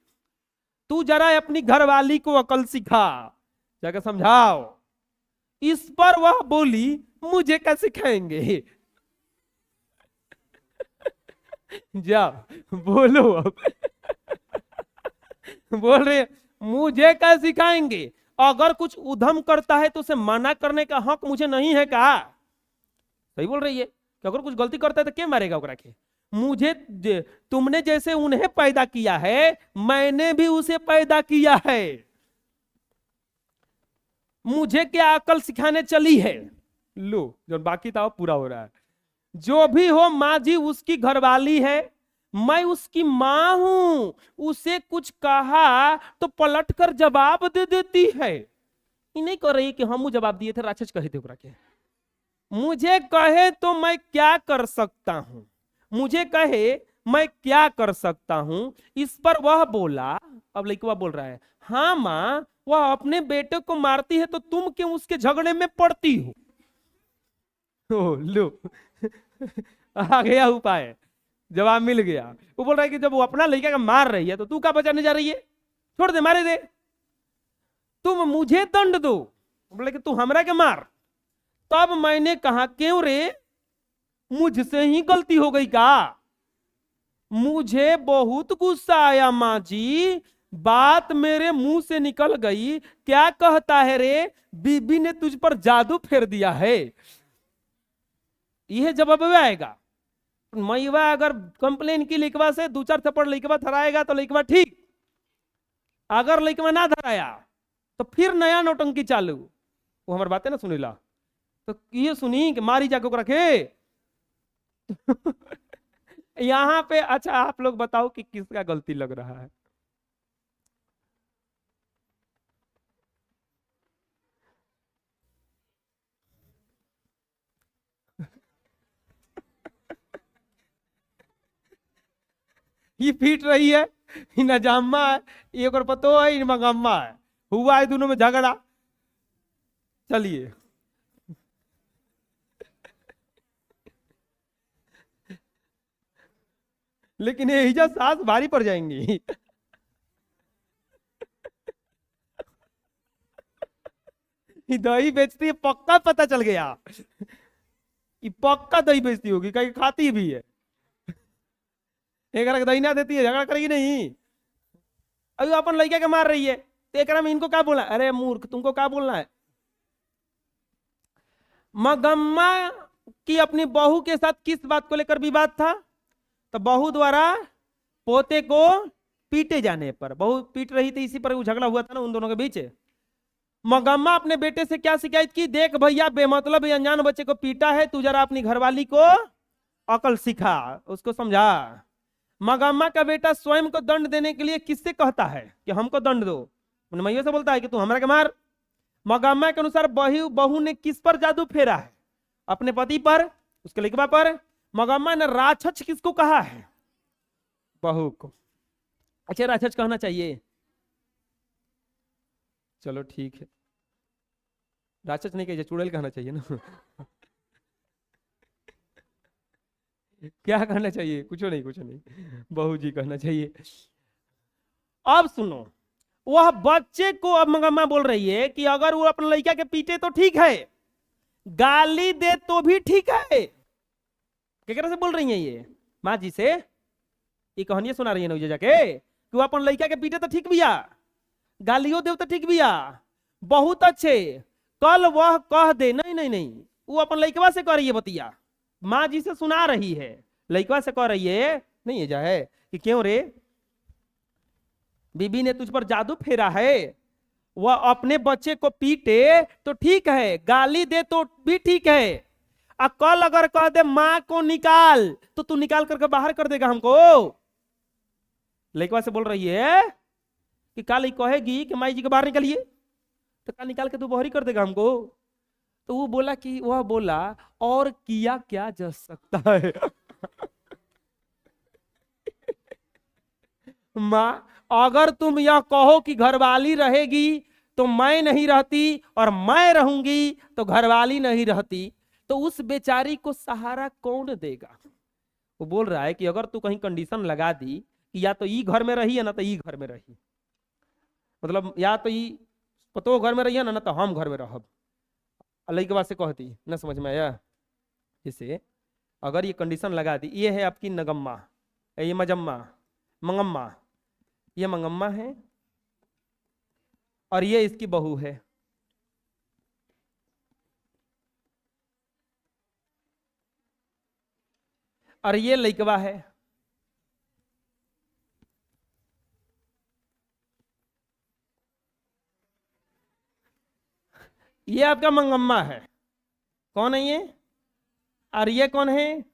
तू जरा अपनी घरवाली को अकल सिखा, जाकर समझाओ। इस पर वह बोली मुझे क्या सिखाएंगे। जा बोलो अब। बोल रहे मुझे क्या सिखाएंगे, अगर कुछ उधम करता है तो उसे मना करने का हक मुझे नहीं है क्या? सही बोल रही है कि अगर कुछ गलती करता है तो क्या मारेगा ओकरा के? मुझे तुमने जैसे उन्हें पैदा किया है मैंने भी उसे पैदा किया है, मुझे क्या अकल सिखाने चली है? लो जो बाकी था वो पूरा हो रहा है। जो भी हो माँ जी उसकी घरवाली है, मैं उसकी माँ हूं, उसे कुछ कहा तो पलट कर जवाब दे देती है। ये नहीं कर रही कि हम जवाब दिए थे, राक्षस कहे थे ओकरा के। मुझे कहे तो मैं क्या कर सकता हूं, मुझे कहे मैं क्या कर सकता हूं। इस पर वह बोला, अब लड़का बोल रहा है, हाँ माँ वह अपने बेटे को मारती है तो तुम क्यों उसके झगड़े में पड़ती हो? ओ लो आ गया उपाय, जवाब मिल गया। वो बोल रहा है कि जब वो अपना लड़का का मार रही है तो तू क्या बचाने जा रही है, छोड़ दे मारे दे, तुम मुझे दंड दो। बोले कि तू हमरा के मार। तब मैंने कहा क्यों रे, मुझसे ही गलती हो गई का? मुझे बहुत गुस्सा आया माँ जी, बात मेरे मुंह से निकल गई। क्या कहता है रे, बीबी ने तुझ पर जादू फेर दिया है। यह जवाब आएगा। मैवा अगर कंप्लेन की लिखवा से दो चार थप्पड़ लिखवा थराएगा तो लिखवा ठीक, अगर लिखवा ना धराया तो फिर नया नौटंकी चालू। वो हमारी बातें ना सुनीला तो ये सुनी कि मारी जाके रखे। यहां पे अच्छा आप लोग बताओ कि किसका गलती लग रहा है? ये पीट रही है, नजामा है, ये पतो है, इन मगम्मा है, हुआ है दोनों में झगड़ा। चलिए लेकिन ये हिजा सास भारी पड़ जाएंगी। दही बेचती है पक्का पता चल गया, ये पक्का दही बेचती होगी, कहीं खाती भी है। एक दही ना देती है झगड़ा करेगी नहीं। अभी अपन लड़का के मार रही है तो एक में इनको क्या बोला, अरे मूर्ख तुमको क्या बोलना है। मगम्मा की अपनी बहू के साथ किस बात को लेकर विवाद था? तो बहू द्वारा पोते को पीटे जाने पर, बहू पीट रही थी, इसी पर झगड़ा हुआ था ना उन दोनों के बीच। मगम्मा अपने बेटे से क्या शिकायत की, देख भैया बेमतलब अनजान बच्चे को पीटा है, तू जरा अपनी घरवाली को अकल सिखा, उसको समझा। मगम्मा का बेटा स्वयं को दंड देने के लिए किससे कहता है कि हमको दंड दो? मैया से बोलता है कि तू हमरा के मार। मगम्मा के अनुसार बहू ने किस पर जादू फेरा है? अपने पति पर, उसके लड़कवा पर। मगम्मा ने राक्षस किसको कहा है? बहू को। अच्छा राक्षस कहना चाहिए? चलो ठीक है, राक्षस नहीं कहिए, चुड़ैल कहना चाहिए ना। क्या कहना चाहिए? कुछ नहीं, कुछ नहीं, बहू जी कहना चाहिए। अब सुनो, वह बच्चे को, अब मगम्मा बोल रही है कि अगर वो अपने लड़का के पीटे तो ठीक है, गाली दे तो भी ठीक है। केकरा से बोल रही है ये? माँ जी से। ये कहानी सुना रही है ना जाके कि वो अपन लड़का के पीटे तो ठीक बिया, गालियों दे तो ठीक बिया, बहुत अच्छे। कल वह कह दे, नहीं नहीं नहीं, वो अपन लड़कवा से कह रही है बतिया, माँ जी से सुना रही है, लड़कवा से कह रही है नहीं है जाए कि क्यों रे, बीबी ने तुझ पर जादू फेरा है, वह अपने बच्चे को पीटे तो ठीक है, गाली दे तो भी ठीक है, और कल अगर कह दे माँ को निकाल तो तू निकाल करके बाहर कर देगा हमको। लड़कवा से बोल रही है कि कल कहेगी कि माई जी के बाहर निकलिए तो कल निकाल के तू बाहर ही कर देगा हमको। तो वो बोला कि वह बोला और किया क्या जा सकता है। माँ अगर तुम यह कहो कि घरवाली रहेगी तो मैं नहीं रहती और मैं रहूंगी तो घरवाली नहीं रहती, तो उस बेचारी को सहारा कौन देगा? वो बोल रहा है कि अगर तू कहीं कंडीशन लगा दी कि या तो ई घर में रही है ना तो ई घर में रही, मतलब या तो ई पतो घर में रही है ना तो हम घर में रहब, अलग के बात से कहती ना, समझ में आया? जैसे अगर ये कंडीशन लगा दी, ये है आपकी नगम्मा, ये मजम्मा, मंगम्मा, ये मंगम्मा है और ये इसकी बहू है। और ये लइकवा है। ये आपका मंगम्मा है। कौन है ये? और ये कौन है?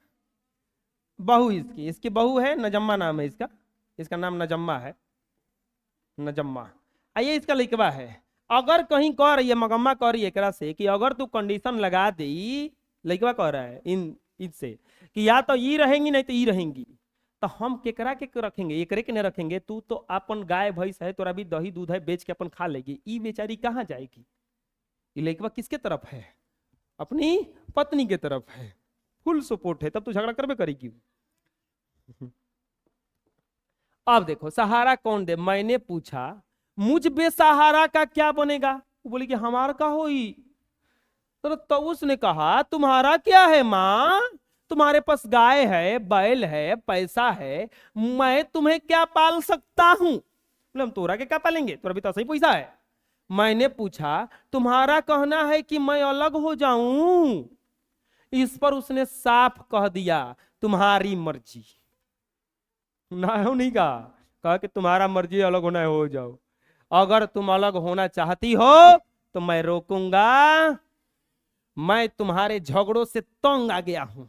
बहू इसकी, इसकी बहू है, नजम्मा नाम है इसका, इसका नाम नजम्मा है, नजम्मा। ये इसका लइकवा है। अगर कहीं कह रही है मगम्मा, कह रही है एकरा से कि अगर तू कंडीशन लगा दे, लइकवा कह रहा है इन इससे कि या तो ये रहेंगी नहीं तो ये रहेंगी, तो हम केकरा के रखेंगे? एकरे के नहीं रखेंगे। तू तो अपन गाय भैंस है, तोरा भी दही दूध है, बेच के अपन खा लेगी, ई बेचारी कहाँ जाएगी? ये लइकवा किसके तरफ है? अपनी पत्नी के तरफ है, फुल सपोर्ट है, तब तो झगड़ा करबे करेगी। अब देखो सहारा कौन दे? मैंने पूछा मुझ बेसहारा का क्या बनेगा? वो बोली कि हमारा का होई। तो उसने कहा तुम्हारा क्या है माँ, तुम्हारे पास गाय है, बैल है, पैसा है, मैं तुम्हें क्या पाल सकता हूं? बोले हम तोरा के क्या पालेंगे, तोरा भी तो सही पैसा है। मैंने पूछा तुम्हारा कहना है कि मैं अलग हो जाऊं? इस पर उसने साफ कह दिया तुम्हारी मर्जी। ना हो नहीं कहा कि तुम्हारा मर्जी अलग होना है हो जाओ, अगर तुम अलग होना चाहती हो तो मैं रोकूंगा, मैं तुम्हारे झगड़ों से तंग आ गया हूं।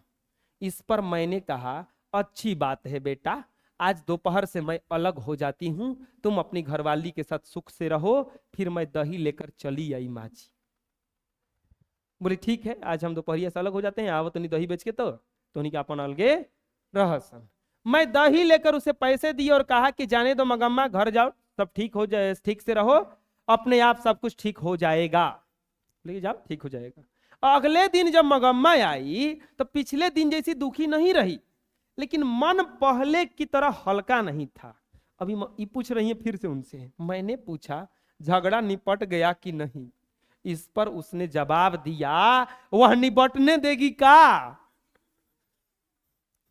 इस पर मैंने कहा अच्छी बात है बेटा, आज दोपहर से मैं अलग हो जाती हूं, तुम अपनी घरवाली के साथ सुख से रहो। फिर मैं दही लेकर चली आई माँ जी। बोली ठीक है, आज हम दोपहरिया से अलग हो जाते हैं, आवत नहीं दही बेच के तो नहीं अपन अलगे रहसन। मैं दही लेकर उसे पैसे दिए और कहा कि जाने दो मगम्मा, घर जाओ, सब ठीक हो जाए, ठीक से रहो, अपने आप सब कुछ ठीक हो जाएगा। ले जाओ, ठीक हो जाएगा। अगले दिन जब मगम्मा आई तो पिछले दिन जैसी दुखी नहीं रही, लेकिन मन पहले की तरह हल्का नहीं था। अभी ये पूछ रही है फिर से उनसे, मैंने पूछा झगड़ा निपट गया कि नहीं? इस पर उसने जवाब दिया वह निपटने देगी का?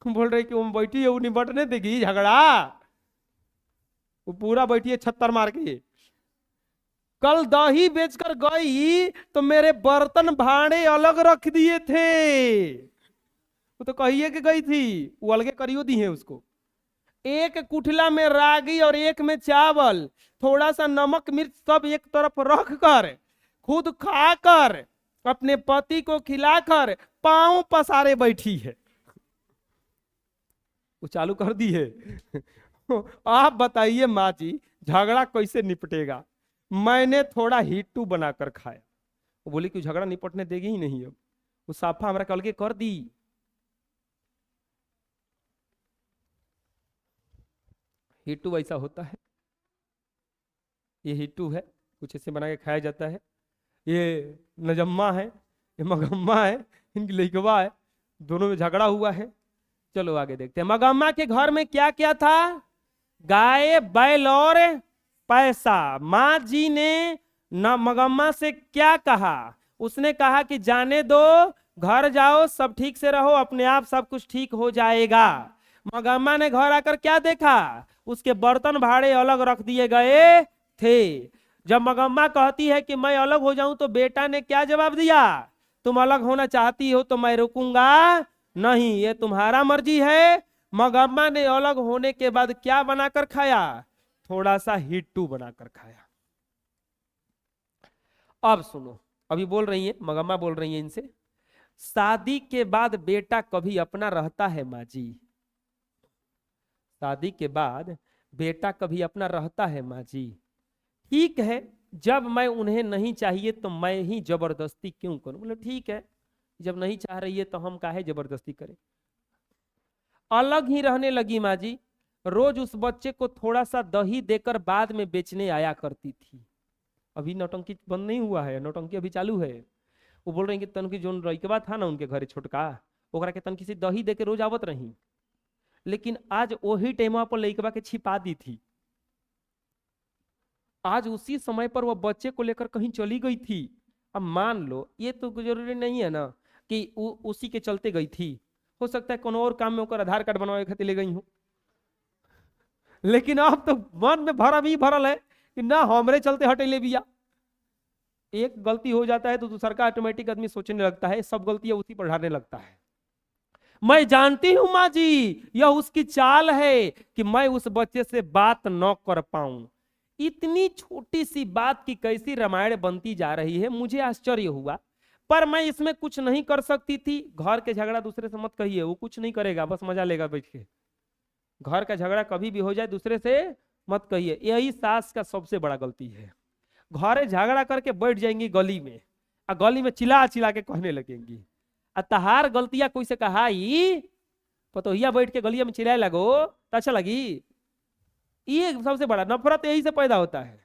बोल रहे कि वो बैठी है, वो निपटने देगी झगड़ा? वो पूरा बैठी है छत्तर मार के। कल दही बेचकर गई तो मेरे बर्तन भांडे अलग रख दिए थे। वो तो कहिए कि गई थी, वो अलगे करियो दी है उसको। एक कुठला में रागी और एक में चावल, थोड़ा सा नमक मिर्च सब एक तरफ रख कर, खुद खाकर, अपने पति को खिलाकर पांव पसारे बैठी है। वो चालू कर दी है। आप बताइए माँ जी, झगड़ा कैसे निपटेगा? मैंने थोड़ा हिट्टू बनाकर खाया। वो बोली कि झगड़ा निपटने देगी ही नहीं। अब वो साफा हमरा कल के कर दी। हिट्टू ऐसा होता है, ये हिट्टू है, कुछ ऐसे बना के खाया जाता है। ये नजम्मा है, ये मगम्मा है, इनकी लइकवा है, दोनों में झगड़ा हुआ है। चलो आगे देखते हैं। मगम्मा के घर में क्या क्या था? गाय, बैल और पैसा। माँ जी ने न मगम्मा से क्या कहा? उसने कहा कि जाने दो, घर जाओ, सब ठीक से रहो, अपने आप सब कुछ ठीक हो जाएगा। मगम्मा ने घर आकर क्या देखा? उसके बर्तन भाड़े अलग रख दिए गए थे। जब मगम्मा कहती है कि मैं अलग हो जाऊं, तो बेटा ने क्या जवाब दिया? तुम अलग होना चाहती हो तो मैं रुकूंगा नहीं, ये तुम्हारा मर्जी है। मगम्मा ने अलग होने के बाद क्या बनाकर खाया? थोड़ा सा हिट्टू बनाकर खाया। अब सुनो, अभी बोल रही है मगम्मा, बोल रही है इनसे, शादी के बाद बेटा कभी अपना रहता है माँ जी? शादी के बाद बेटा कभी अपना रहता है माँ जी? ठीक है, जब मैं उन्हें नहीं चाहिए तो मैं ही जबरदस्ती क्यों करूं? बोले ठीक है, जब नहीं चाह रही है तो हम काहे जबरदस्ती करें। अलग ही रहने लगी माँ जी, रोज उस बच्चे को थोड़ा सा दही देकर बाद में बेचने आया करती थी। अभी नौटंकी बंद नहीं हुआ है, नौटंकी अभी चालू है। वो बोल रही कि तन की जो लइकवा था ना उनके घर छोटका, ओकरा के तन किसी दही दे के रोज आवत रही, लेकिन आज वही टाइम पर लइकवा के छिपा दी थी। आज उसी समय पर वह बच्चे को लेकर कहीं चली गई थी। अब मान लो, ये तो जरूरी नहीं है ना कि उसी के चलते गई थी, हो सकता है कोनो और काम में ओकर आधार कार्ड बनवाए खातिर ले गई हूँ, लेकिन अब तो मन में भरम ही भरल है कि ना हमरे चलते हटेले बिया। एक गलती हो जाता है तो दूसरा का ऑटोमेटिक आदमी सोचने लगता है, सब गलतियां उसी पर ढाने लगता है। मैं जानती हूं माँ जी, यह उसकी चाल है कि मैं उस बच्चे से बात न कर पाऊं। इतनी छोटी सी बात की कैसी रामायण बनती जा रही है, मुझे आश्चर्य हुआ। पर मैं इसमें कुछ नहीं कर सकती थी। घर के झगड़ा दूसरे से मत कहिए, वो कुछ नहीं करेगा, बस मजा लेगा बैठ के। घर का झगड़ा कभी भी हो जाए दूसरे से मत कहिए, यही सास का सबसे बड़ा गलती है। घरे झगड़ा करके बैठ जाएंगी गली में, और गली में चिल्ला चिल्ला के कहने लगेंगी, तहार गलतियां कोई से कहा ही पतोहिया बैठ के गलिया में चिल्लाए लगो तो अच्छा लगी। ये सबसे बड़ा नफरत यही से पैदा होता है।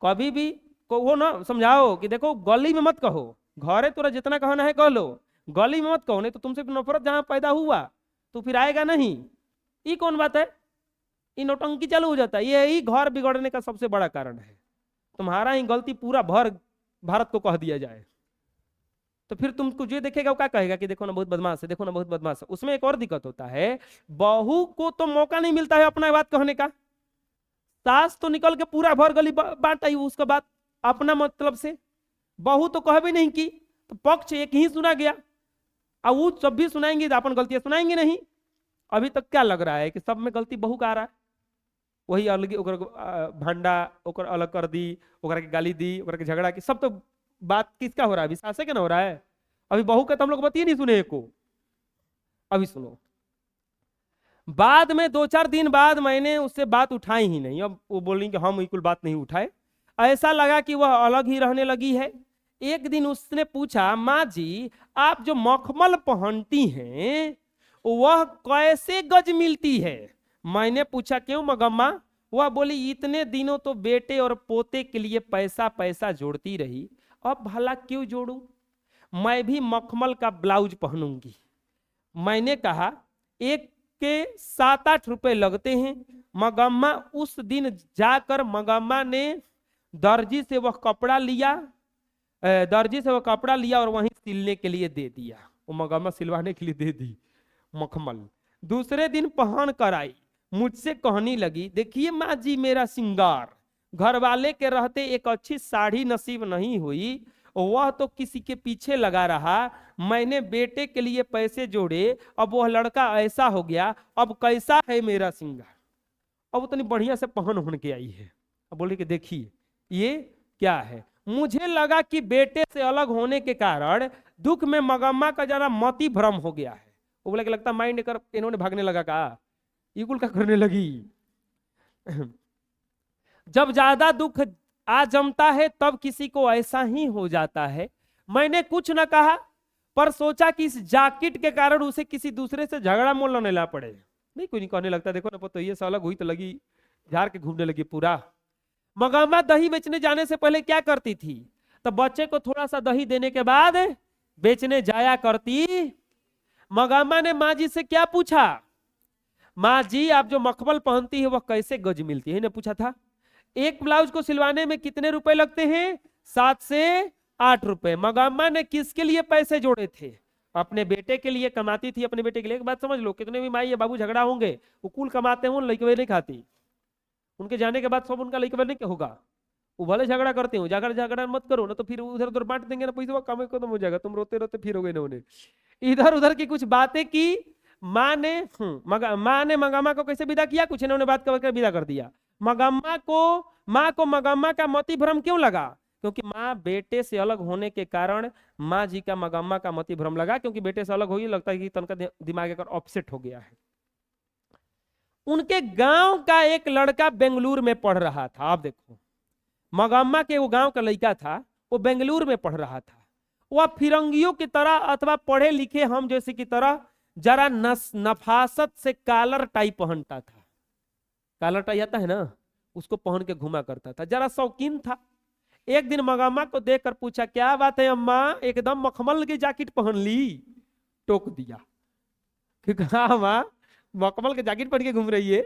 कभी भी को ना समझाओ कि देखो गली में मत कहो, घरे तोरा जितना कहना है कह लो, गली में मत कहो, नहीं तो तुमसे नफरत जहां पैदा हुआ तो फिर आएगा नहीं। ये कौन बात है? ये नौटंकी चालू हो जाता है, यही घर बिगड़ने का सबसे बड़ा कारण है। तुम्हारा ही गलती पूरा भारत को कह दिया जाए तो फिर तुमको जो देखेगा वो क्या कहेगा कि देखो ना बहुत बदमाश है, देखो ना बहुत बदमाश है। उसमें एक और दिक्कत होता है, बहू को तो मौका नहीं मिलता है अपना बात कहने का। सास तो निकल के पूरा भर गली बांट आई उसका बात अपना मतलब से, बहू तो कह भी नहीं की, तो पक्ष एक ही सुना गया। अब वो सब भी सुनाएंगे तो अपन गलतियां सुनाएंगे नहीं। अभी तक क्या लग रहा है कि सब में गलती बहू का आ रहा है, वही अलग भांडा ओकर अलग कर दी, ओकरा के गाली दी, ओकरा के झगड़ा की, सब तो बात किसका हो रहा है? अभी सासे का ना हो रहा है। अभी बहू का तो हम लोग बतिए नहीं सुने को। अभी सुनो, बाद में 2-4 दिन बाद मैंने उससे बात उठाई ही नहीं। अब वो बोली कि हम बिल्कुल बात नहीं उठाए, ऐसा लगा कि वह अलग ही रहने लगी है। एक दिन उसने पूछा, माँ जी आप जो मखमल पहनती हैं वह कैसे गज मिलती है? मैंने पूछा क्यों मगम्मा? वह बोली इतने दिनों तो बेटे और पोते के लिए पैसा पैसा जोड़ती रही, अब भला क्यों जोड़ूं? मैं भी मखमल का ब्लाउज पहनूंगी। मैंने कहा एक के 7-8 रुपए लगते हैं। मगम्मा उस दिन जाकर मगम्मा ने दर्जी से वह कपड़ा लिया, और वहीं सिलने के लिए दे दिया। वो मगम्मा सिलवाने के लिए दे दी मखमल। दूसरे दिन पहन कर आई, मुझसे कहने लगी देखिए माँ जी मेरा सिंगार, घर वाले के रहते एक अच्छी साड़ी नसीब नहीं हुई, वह तो किसी के पीछे लगा रहा। मैंने बेटे के लिए पैसे जोड़े, अब वह लड़का ऐसा हो गया, अब कैसा है मेरा सिंगार? अब उतनी बढ़िया से पहन के आई है। अब बोले कि देखिए ये क्या है। मुझे लगा कि बेटे से अलग होने के कारण दुख में मगम्मा का जरा मति भ्रम हो गया है। वो बोला कि लगता माइंड कर इन्होंने भागने लगा, कहा इकुल का करने लगी। जब ज्यादा दुख आ जमता है तब किसी को ऐसा ही हो जाता है। मैंने कुछ न कहा, पर सोचा कि इस जैकेट के कारण उसे किसी दूसरे से झगड़ा मोल न ला पड़े। नहीं, कोई नहीं कहने लगता, देखो ना तो ये अलग हुई तो लगी झाड़ के घूमने लगी पूरा। मंगम्मा दही बेचने जाने से पहले क्या करती थी? तो बच्चे को थोड़ा सा दही देने के बाद बेचने जाया करती। मंगम्मा ने माँ जी से क्या पूछा? माँ जी, आप जो मखमल पहनती है वह कैसे गज मिलती है? ने पूछा था। एक ब्लाउज को सिलवाने में कितने रुपए लगते हैं? 7 से 8 रुपए। मंगम्मा ने किसके लिए पैसे जोड़े थे? अपने बेटे के लिए कमाती थी, अपने बेटे के लिए। एक बात समझ लो, कितने भी माई या बाबू झगड़ा होंगे, वो कुल कमाते हैं, लड़के नहीं खाती। उनके जाने के बाद सब उनका लड़के नहीं होगा। वो भले झगड़ा करते हो, झगड़ा मत करो ना, तो फिर उधर उधर बांट देंगे ना पैसा, कम खत्म हो जाएगा, तुम रोते रोते फिरोगे ना उन्हें। इधर उधर की कुछ बातें की माँ ने। माँ ने मंगम्मा को कैसे विदा किया? कुछ इन्होंने बात करके विदा कर दिया। माँ को मंगम्मा का मति भ्रम क्यों लगा? क्योंकि माँ बेटे से अलग होने के कारण माँ जी का मंगम्मा का मति भ्रम लगा, क्योंकि बेटे से अलग हो ही लगता है कि तनका दिमाग एक ऑफसेट हो गया है। उनके गांव का एक लड़का बेंगलुरु में पढ़ रहा था। आप देखो, मंगम्मा के वो गांव का लड़का था, वो बेंगलुरु में पढ़ रहा था। वह फिरंगियों की तरह अथवा पढ़े लिखे हम जैसे की तरह जरा नफासत से कॉलर टाई पहनता था। कॉलर टाई आता है ना, उसको पहन के घुमा करता था, जरा शौकीन था। एक दिन मंगम्मा को देखकर पूछा, क्या बात है अम्मा, एकदम मखमल की जैकेट पहन ली? टोक दिया कि हाँ माँ, मखमल के जैकेट पहन के घूम रही है।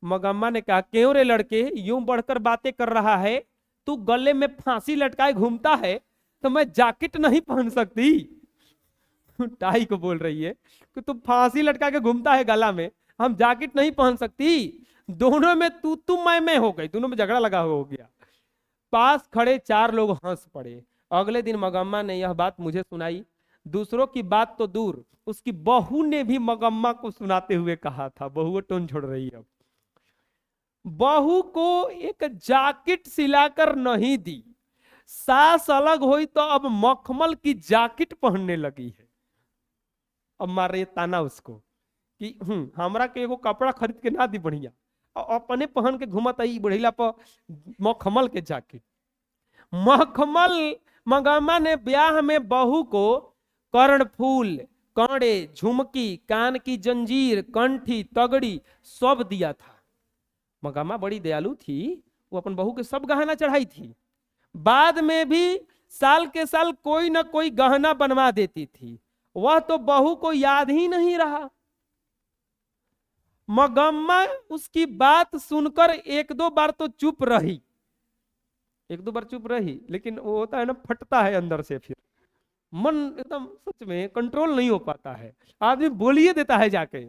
मंगम्मा ने कहा, क्यों रे लड़के, यूं बढ़कर बातें कर रहा है? तू गले में फांसी लटकाए घूमता है तो मैं जैकेट नहीं पहन सकती? टाई को बोल रही है कि तू फांसी लटका के घूमता है गला में, हम जैकेट नहीं पहन सकती। दोनों में तू मैं हो गई, दोनों में झगड़ा लगा हो गया। पास खड़े 4 लोग हंस पड़े। अगले दिन मंगम्मा ने यह बात मुझे सुनाई। दूसरों की बात तो दूर, उसकी बहू ने भी मंगम्मा को सुनाते हुए कहा था। बहू टोन छोड़ रही है। अब बहू को एक जैकेट सिलाकर नहीं दी, सास अलग हुई तो अब मखमल की जैकेट पहनने लगी है। अब मार रही ताना उसको कि हमरा के एगो कपड़ा खरीद के ना दी बढ़िया, अपने पहन के घुमत आई बढ़िया पर मखमल के जैकेट। मखमल मंगम्मा ने ब्याह में बहू को कर्णफूल, कांडे, झुमकी, कान की जंजीर, कंठी, तगड़ी सब दिया था। मंगम्मा बड़ी दयालु थी, वो अपन बहू के सब गहना चढ़ाई थी। बाद में भी साल के साल कोई ना कोई गहना बनवा देती थी। वह तो बहू को याद ही नहीं रहा। मंगम्मा उसकी बात सुनकर 1-2 बार तो चुप रही, 1-2 बार चुप रही, लेकिन वो होता है ना, फटता है अंदर से, फिर मन एकदम सच में कंट्रोल नहीं हो पाता है, आदमी बोलिए देता है जाके।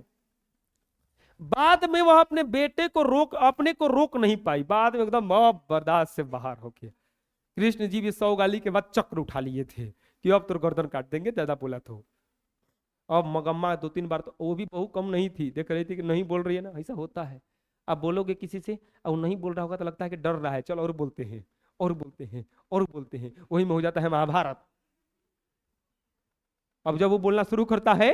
बाद में वह अपने बेटे को अपने को रोक नहीं पाई। बाद में एकदम बर्दाश्त से बाहर हो गया। कृष्ण जी भी 100 गाली के बाद चक्र उठा लिए थे कि अब तो गर्दन काट देंगे, ज्यादा बोला तो। अब मंगम्मा 2-3 बार, तो वो भी बहु कम नहीं थी, देख रही थी कि नहीं बोल रही है ना, ऐसा होता है। अब बोलोगे किसी से और नहीं बोल रहा होगा तो लगता है कि डर रहा है, चल और बोलते हैं और बोलते हैं और बोलते हैं, वही में हो जाता है महाभारत। अब जब वो बोलना शुरू करता है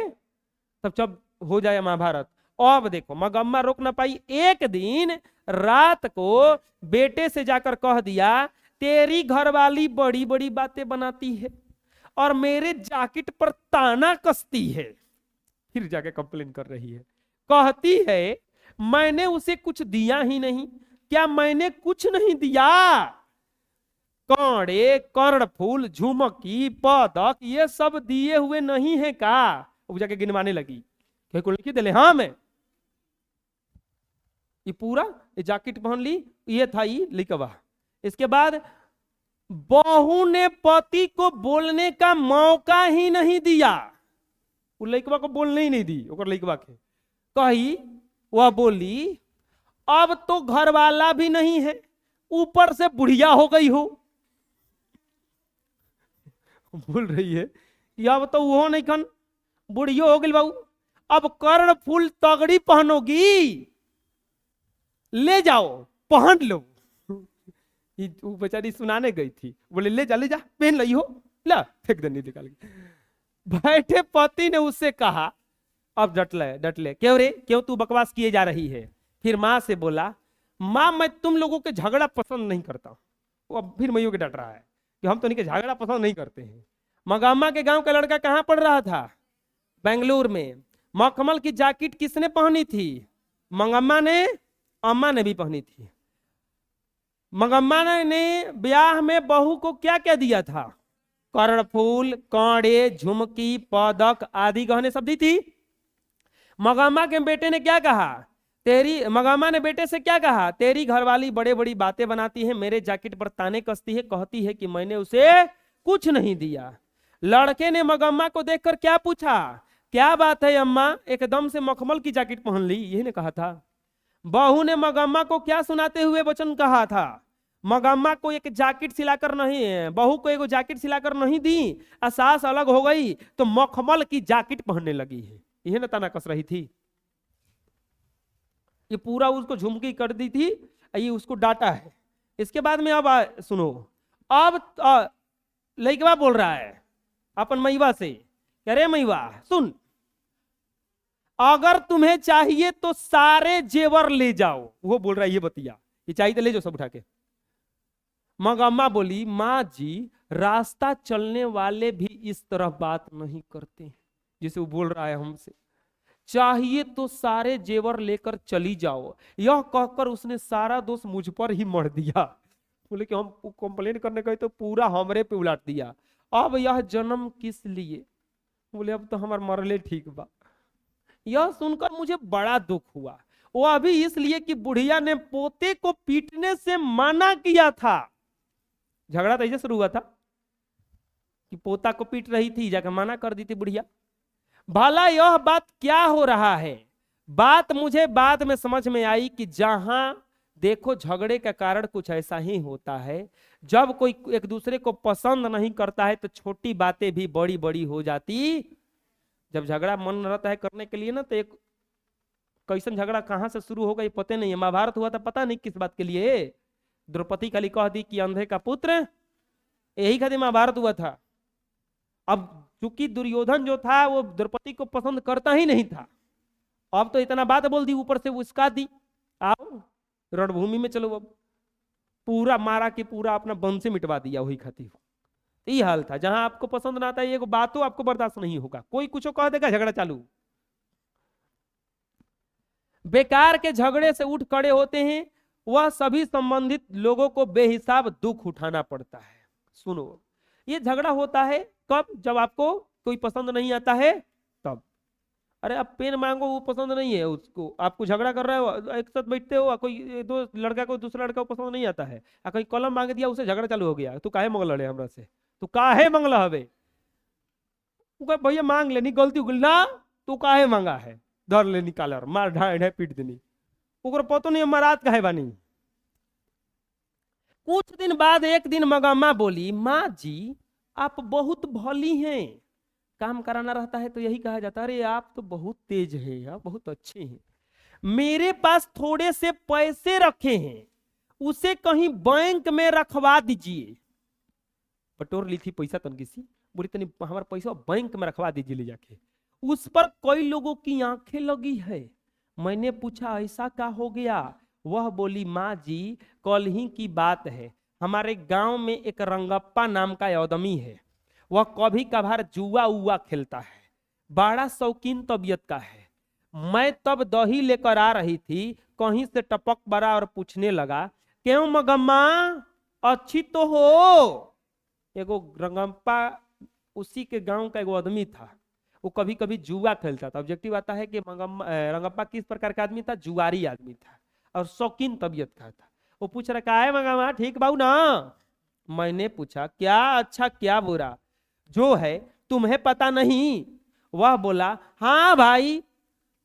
तब जब हो जाए महाभारत। अब देखो, मंगम्मा रोक ना पाई। एक दिन रात को बेटे से जाकर कह दिया, तेरी घरवाली बड़ी बड़ी बातें बनाती है और मेरे जैकेट पर ताना कसती है। फिर जाके कंप्लेन कर रही है, कहती है मैंने उसे कुछ दिया ही नहीं। क्या मैंने कुछ नहीं दिया? कांडे, कर्णफूल, झुमकी, पदक ये सब दिए हुए नहीं है का? वो जाके गिनवाने लगी, लिखी दिले, हाँ मैं ये पूरा जैकेट पहन ली, ये था ये लिखवा। इसके बाद बहू ने पति को बोलने का मौका ही नहीं दिया। वो लड़कवा को बोलने ही नहीं दी, लड़कवा के कही, वह बोली अब तो घर वाला भी नहीं है, ऊपर से बुढ़िया हो गई हो। बोल रही है कि अब तो वो नहीं खन बुढ़ियो हो गई बाबू, अब कर्णफूल तगड़ी पहनोगी, ले जाओ पहन लो। वो बेचारी सुनाने गई थी, बोले ले जा पहन ली हो, ला फेंक देनी निकाल के। बैठे पति ने उससे कहा, अब डटले क्यों रे, क्यों तू बकवास किए जा रही है? फिर माँ से बोला, माँ मैं तुम लोगों के झगड़ा पसंद नहीं करता। वो अब फिर मइयों के डट रहा है कि हम तो नहीं के झगड़ा पसंद नहीं करते हैं। मंगम्मा के गांव का लड़का कहाँ पढ़ रहा था? बेंगलुरु में। मखमल की जैकेट किसने पहनी थी? मंगम्मा ने, अम्मा ने भी पहनी थी। मंगम्मा ने ब्याह में बहू को क्या क्या दिया था? कर्णफूल, कांड़े, झुमकी, पदक आदि गहने सब दी थी। मंगम्मा के बेटे ने क्या कहा? मंगम्मा ने बेटे से क्या कहा? तेरी घरवाली बड़े बड़ी बातें बनाती है, मेरे जैकेट पर ताने कसती है, कहती है कि मैंने उसे कुछ नहीं दिया। लड़के ने मंगम्मा को देखकर क्या पूछा? क्या बात है अम्मा, एकदम से मखमल की जैकेट पहन ली? यही ने कहा था। बहू ने मंगम्मा को क्या सुनाते हुए वचन कहा था? मंगम्मा को एक जैकेट सिलाकर नहीं, बहू को एक जैकेट सिलाकर नहीं दी, सास अलग हो गई तो मखमल की जैकेट पहनने लगी है। यह ना ताना कस रही थी। ये पूरा उसको झुमकी कर दी थी, ये उसको डांटा है। इसके बाद में अब सुनो, अब लइकवा बोल रहा है अपन मैवा से, अरे मैवा सुन, अगर तुम्हें चाहिए तो सारे जेवर ले जाओ। वो बोल रहा है ये बतिया, ये चाहिए तो ले जाओ सब उठा के। मंगम्मा बोली, माँ जी रास्ता चलने वाले भी इस तरह बात नहीं करते जिसे वो बोल रहा है हमसे, चाहिए तो सारे जेवर लेकर चली जाओ। यह कहकर उसने सारा दोष मुझ पर ही मर दिया। बोले कि हम कंप्लेन करने गए तो पूरा हमरे पे उलाट दिया। अब यह जन्म किस लिए? बोले अब तो हमारा मरले ठीक बा। यह सुनकर मुझे बड़ा दुख हुआ, वो अभी इसलिए कि बुढ़िया ने पोते को पीटने से मना किया था। झगड़ा तो ऐसे शुरू हुआ था कि पोता को पीट रही थी, जाकर मना कर दी थी बुढ़िया। भला यह बात क्या हो रहा है? बात मुझे बाद में समझ में आई कि जहां देखो झगड़े का कारण कुछ ऐसा ही होता है। जब कोई एक दूसरे को पसंद नहीं करता है तो छोटी बातें भी बड़ी बड़ी हो जाती। जब झगड़ा मन रहता है करने के लिए ना, तो एक कैसन झगड़ा कहां से शुरू होगा ये पता नहीं है। महाभारत हुआ था, पता नहीं किस बात के लिए। द्रौपदी खाली कह दी कि अंधे का पुत्र, यही खातिर महाभारत हुआ था। अब चूंकि दुर्योधन जो था वो द्रौपदी को पसंद करता ही नहीं था, अब तो इतना बात बोल दी, ऊपर से उसका दी, आओ रणभूमि में चलो। अब पूरा मारा कि पूरा अपना वंश मिटवा दिया वही खातिर। ये हाल था। जहां आपको पसंद ना आता है, ये बातों आपको बर्दाश्त नहीं होगा, कोई कुछ कह देगा झगड़ा चालू। बेकार के झगड़े से उठ खड़े होते हैं, वह सभी संबंधित लोगों को बेहिसाब दुख उठाना पड़ता है। सुनो, ये झगड़ा होता है कब? जब आपको कोई पसंद नहीं आता है तब। अरे आप पेन मांगो, वो पसंद नहीं है उसको, आपको झगड़ा कर रहा है, एक साथ बैठते हो, कोई दो लड़का को दूसरा लड़का को पसंद नहीं आता है, कोई कलम मांग दिया, उसे झगड़ा चालू हो गया, तू काहे मंगल लड़े हमरा से, तू काहे मंगला हवे? भैया मांग लेनी, गलती हो गई ना, तू काहे मांगा है, धर ले निकालर, मार ढाई ढाई पीट देनी, ओकरा पतो नहीं महाराज काहे बानी। कुछ दिन बाद एक दिन मंगम्मा बोली, माँ जी आप बहुत भली हैं, काम कराना रहता है तो यही कहा जाता है, अरे आप तो बहुत तेज हैं, आप बहुत अच्छे हैं, मेरे पास थोड़े से पैसे रखे हैं, उसे कहीं बैंक में रखवा दीजिए। बटोर ली थी पैसा तनकी सी, बोली तनी हमारा पैसा बैंक में रखवा दीजिए ले जाके। उस पर कई लोगों की आंखें लगी है। मैंने पूछा ऐसा क्या हो गया? वह बोली, माँ जी कल ही की बात है, हमारे गांव में एक रंगप्पा नाम का आदमी है, वह कभी कभार जुआ उआ खेलता है, बड़ा शौकीन तबीयत का है। मैं तब दही लेकर आ रही थी, कहीं से टपक बड़ा और पूछने लगा, क्यों मंगम्मा अच्छी तो हो? एगो रंगप्पा उसी के गांव का एगो आदमी था, वो कभी कभी जुआ खेलता था। ऑब्जेक्टिव आता है कि रंगप्पा किस प्रकार का आदमी था? जुआरी आदमी था और शौकीन तबीयत का था। वो पूछ रहा, क्या है मंगम्मा, ठीक बाबू ना? मैंने पूछा, क्या अच्छा क्या बुरा, जो है तुम्हें पता नहीं? वह बोला, हाँ भाई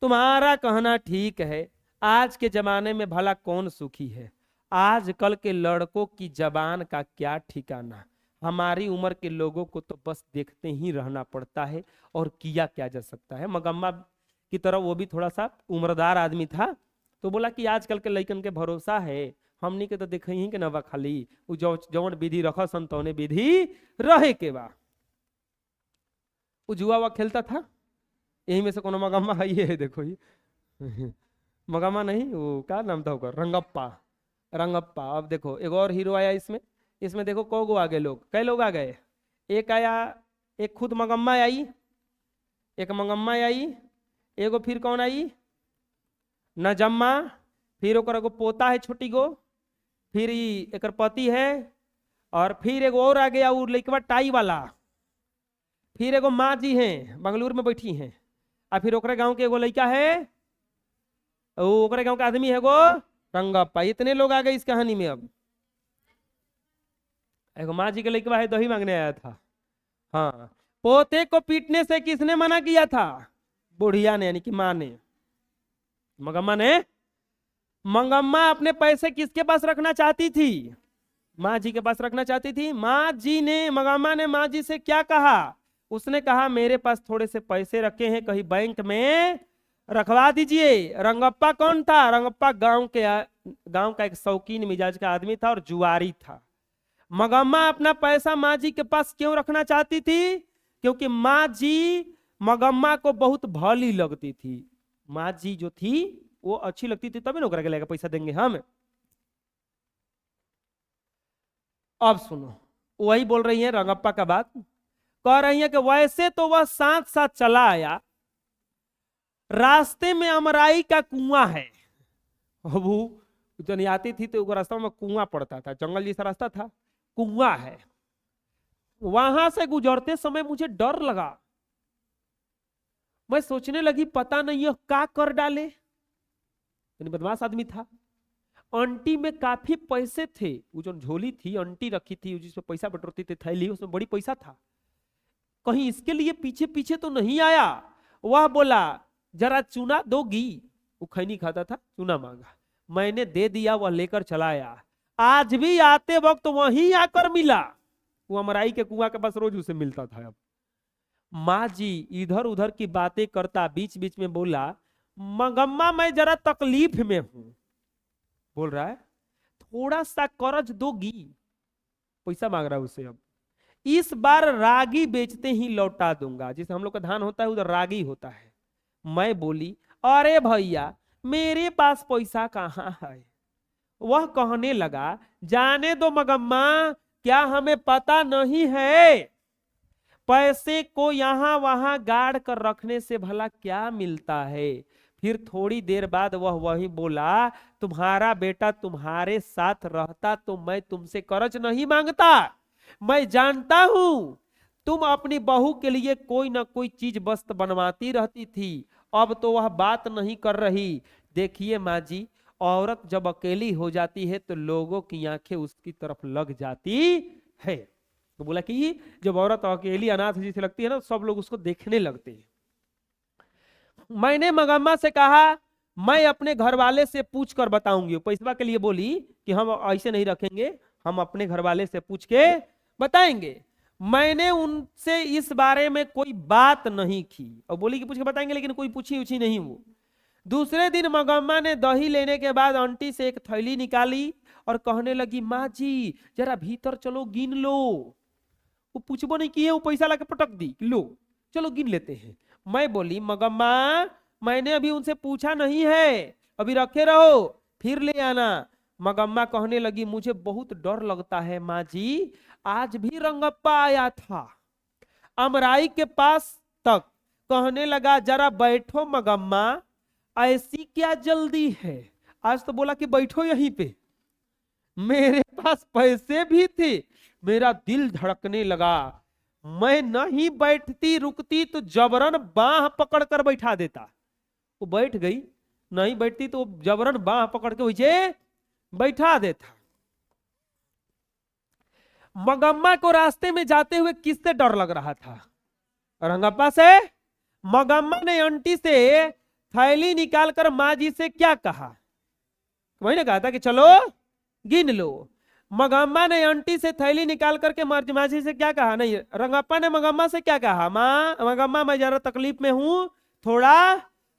तुम्हारा कहना ठीक है, आज के जमाने में भला कौन सुखी है, आजकल के लड़कों की जबान का क्या ठिकाना, हमारी उम्र के लोगों को तो बस देखते ही रहना पड़ता है और किया क्या जा सकता है। मंगम्मा की तरह वो भी थोड़ा सा उम्रदार आदमी था, तो बोला कि आजकल के लड़कन के भरोसा है, हमनी के तो देख ही के नवा खाली जौन विधि रख संतौने विधि रहे के बा। वो जुआ हुआ खेलता था, यही में से कोनो मंगम्मा है, ये देखो ये मंगम्मा नहीं, वो क्या नाम था उसका, रंगप्पा। रंगप्पा। अब देखो एक और हीरो आया इसमें, इसमें देखो कौ गो आ गए लोग, कई लोग आ गए? एक आया एक खुद मंगम्मा आई, एक मंगम्मा आई, एगो फिर कौन आई, नजम्मा, फिर ओकर एगो पोता है छोटी गो, फिर एकर पति है, और फिर एगो और आ गया वो लइकवा टाई वाला, फिर एगो माँ जी हैं बंगलुरु में बैठी हैं, और फिर ओकरे गांव के एगो लइका है, ओकरे गांव का आदमी है गो रंगप्पा। इतने लोग आ गए इस कहानी में। अब एगो माँ जी के लइकवा है, दही मांगने आया था। हाँ, पोते को पीटने से किसने मना किया था? बुढ़िया ने, यानी कि माँ ने, मंगम्मा ने। मंगम्मा अपने पैसे किसके पास रखना चाहती थी? माँ जी के पास रखना चाहती थी। माँ जी ने, मंगम्मा ने माँ जी से क्या कहा? उसने कहा मेरे पास थोड़े से पैसे रखे हैं, कहीं बैंक में रखवा दीजिए। रंगप्पा कौन था? रंगप्पा गांव का एक शौकीन मिजाज का आदमी था और जुआरी था। मंगम्मा अपना पैसा माँ जी के पास क्यों रखना चाहती थी? क्योंकि माँ जी मंगम्मा को बहुत भली लगती थी। माँ जी जो थी वो अच्छी लगती थी, तभी नौकरा के लेकर पैसा देंगे हम। अब सुनो, वही बोल रही है रंगप्पा का बात, कह रही है कि वैसे तो वह साथ साथ चला आया, रास्ते में अमराई का कुआं है। वो जब आती थी तो रास्ता में कुआं पड़ता था, जंगल जैसा रास्ता था, कुआं है। वहां से गुजरते समय मुझे डर लगा। मैं सोचने लगी पता नहीं यह क्या कर डाले, यानी बदमाश आदमी था। आंटी में काफी पैसे थे, वो जो झोली थी आंटी रखी थी जिसमें पैसा बटोरती थी, थैली, उसमें बड़ी पैसा था। कहीं इसके लिए पीछे पीछे तो नहीं आया? वह बोला जरा चूना दोगी? वो खैनी खाता था, चूना मांगा, मैंने दे दिया, वह लेकर चला आया। आज भी आते वक्त वहीं आकर मिला। वो अमराई के कुआं के पास रोज उसे मिलता था। अब माँ जी इधर उधर की बातें करता बीच बीच में बोला, मंगम्मा मैं जरा तकलीफ में हूं। बोल रहा है थोड़ा सा कर्ज दोगी? पैसा मांग रहा है उससे। अब इस बार रागी बेचते ही लौटा दूंगा। जिसे हम लोग का धान होता है उधर रागी होता है। मैं बोली अरे भैया मेरे पास पैसा कहाँ है? वह कहने लगा जाने दो मंगम्मा, क्या हमें पता नहीं है? पैसे को यहां वहां गाड़ कर रखने से भला क्या मिलता है? फिर थोड़ी देर बाद वह वही बोला, तुम्हारा बेटा तुम्हारे साथ रहता तो मैं तुमसे कर्ज नहीं मांगता। मैं जानता हूं तुम अपनी बहू के लिए कोई ना कोई चीज वस्तु बनवाती रहती थी, अब तो वह बात नहीं कर रही। देखिए माँ जी, औरत जब अकेली हो जाती है तो लोगों की आंखें उसकी तरफ लग जाती है। तो बोला कि जब औरत अकेली अनाथ जैसी लगती है ना, सब लोग उसको देखने लगते हैं। मैंने मंगम्मा से कहा मैं अपने घर वाले से पूछ कर बताऊंगी। पैसवा के लिए बोली कि हम ऐसे नहीं रखेंगे, हम अपने घर वाले से पूछ के बताएंगे। मैंने उनसे इस बारे में कोई बात नहीं की, और बोली कि पूछ के बताएंगे, लेकिन कोई पूछी उछी नहीं। वो दूसरे दिन मंगम्मा ने दही लेने के बाद आंटी से एक थैली निकाली और कहने लगी माँ जी जरा भीतर चलो गिन लो। वो पूछबो नहीं किए, वो पैसा लाके पटक दी, लो चलो गिन लेते हैं। मैं बोली मंगम्मा मैंने अभी उनसे पूछा नहीं है, अभी रखे रहो, फिर ले आना। मंगम्मा कहने लगी मुझे बहुत डर लगता है माँ जी, आज भी रंगप्पा आया था अमराई के पास तक। कहने लगा जरा बैठो मंगम्मा, ऐसी क्या जल्दी है? आज तो बोला कि बैठो यहीं पे। मेरे पास पैसे भी थे, मेरा दिल धड़कने लगा। मैं नहीं बैठती रुकती तो जबरन बाह पकड़ कर बैठा देता। वो बैठ गई, नहीं बैठती तो जबरन बाह पकड़ के वैसे बैठा देता। मंगम्मा को रास्ते में जाते हुए किससे डर लग रहा था? रंगप्पा से। मंगम्मा ने आंटी से थैली निकालकर माँ जी से क्या कहा? वही ने कहा था कि चलो गिन लो। मंगम्मा ने आंटी से थैली निकाल करके माँ जी से क्या कहा? नहीं, रंगप्पा ने मंगम्मा से क्या कहा? माँ मंगम्मा मैं जरा तकलीफ में हूं, थोड़ा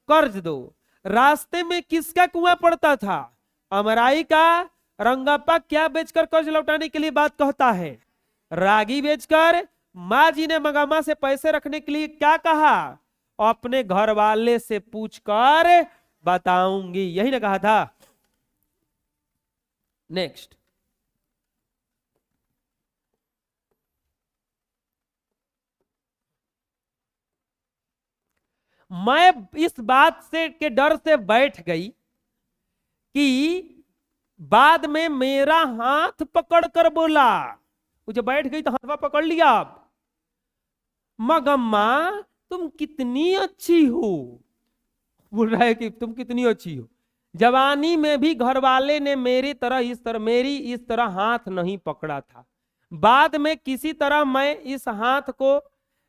कर्ज दो। रास्ते में किसका कुआं पड़ता था? अमराई का। रंगप्पा क्या बेचकर कर्ज लौटाने के लिए बात कहता है? रागी बेचकर। माँ जी ने मंगम्मा से पैसे रखने के लिए क्या कहा? अपने घर वाले से पूछकर बताऊंगी, यही ना कहा था। नेक्स्ट, मैं इस बात से के डर से बैठ गई कि बाद में मेरा हाथ पकड़ कर बोला, वो जब बैठ गई तो हाथवा पकड़ लिया, आप मगम्मा तुम कितनी अच्छी हो, बोल रहा है कि तुम कितनी अच्छी हो। जवानी में भी घर वाले ने मेरी तरह हाथ नहीं पकड़ा था। बाद में किसी तरह मैं इस हाथ को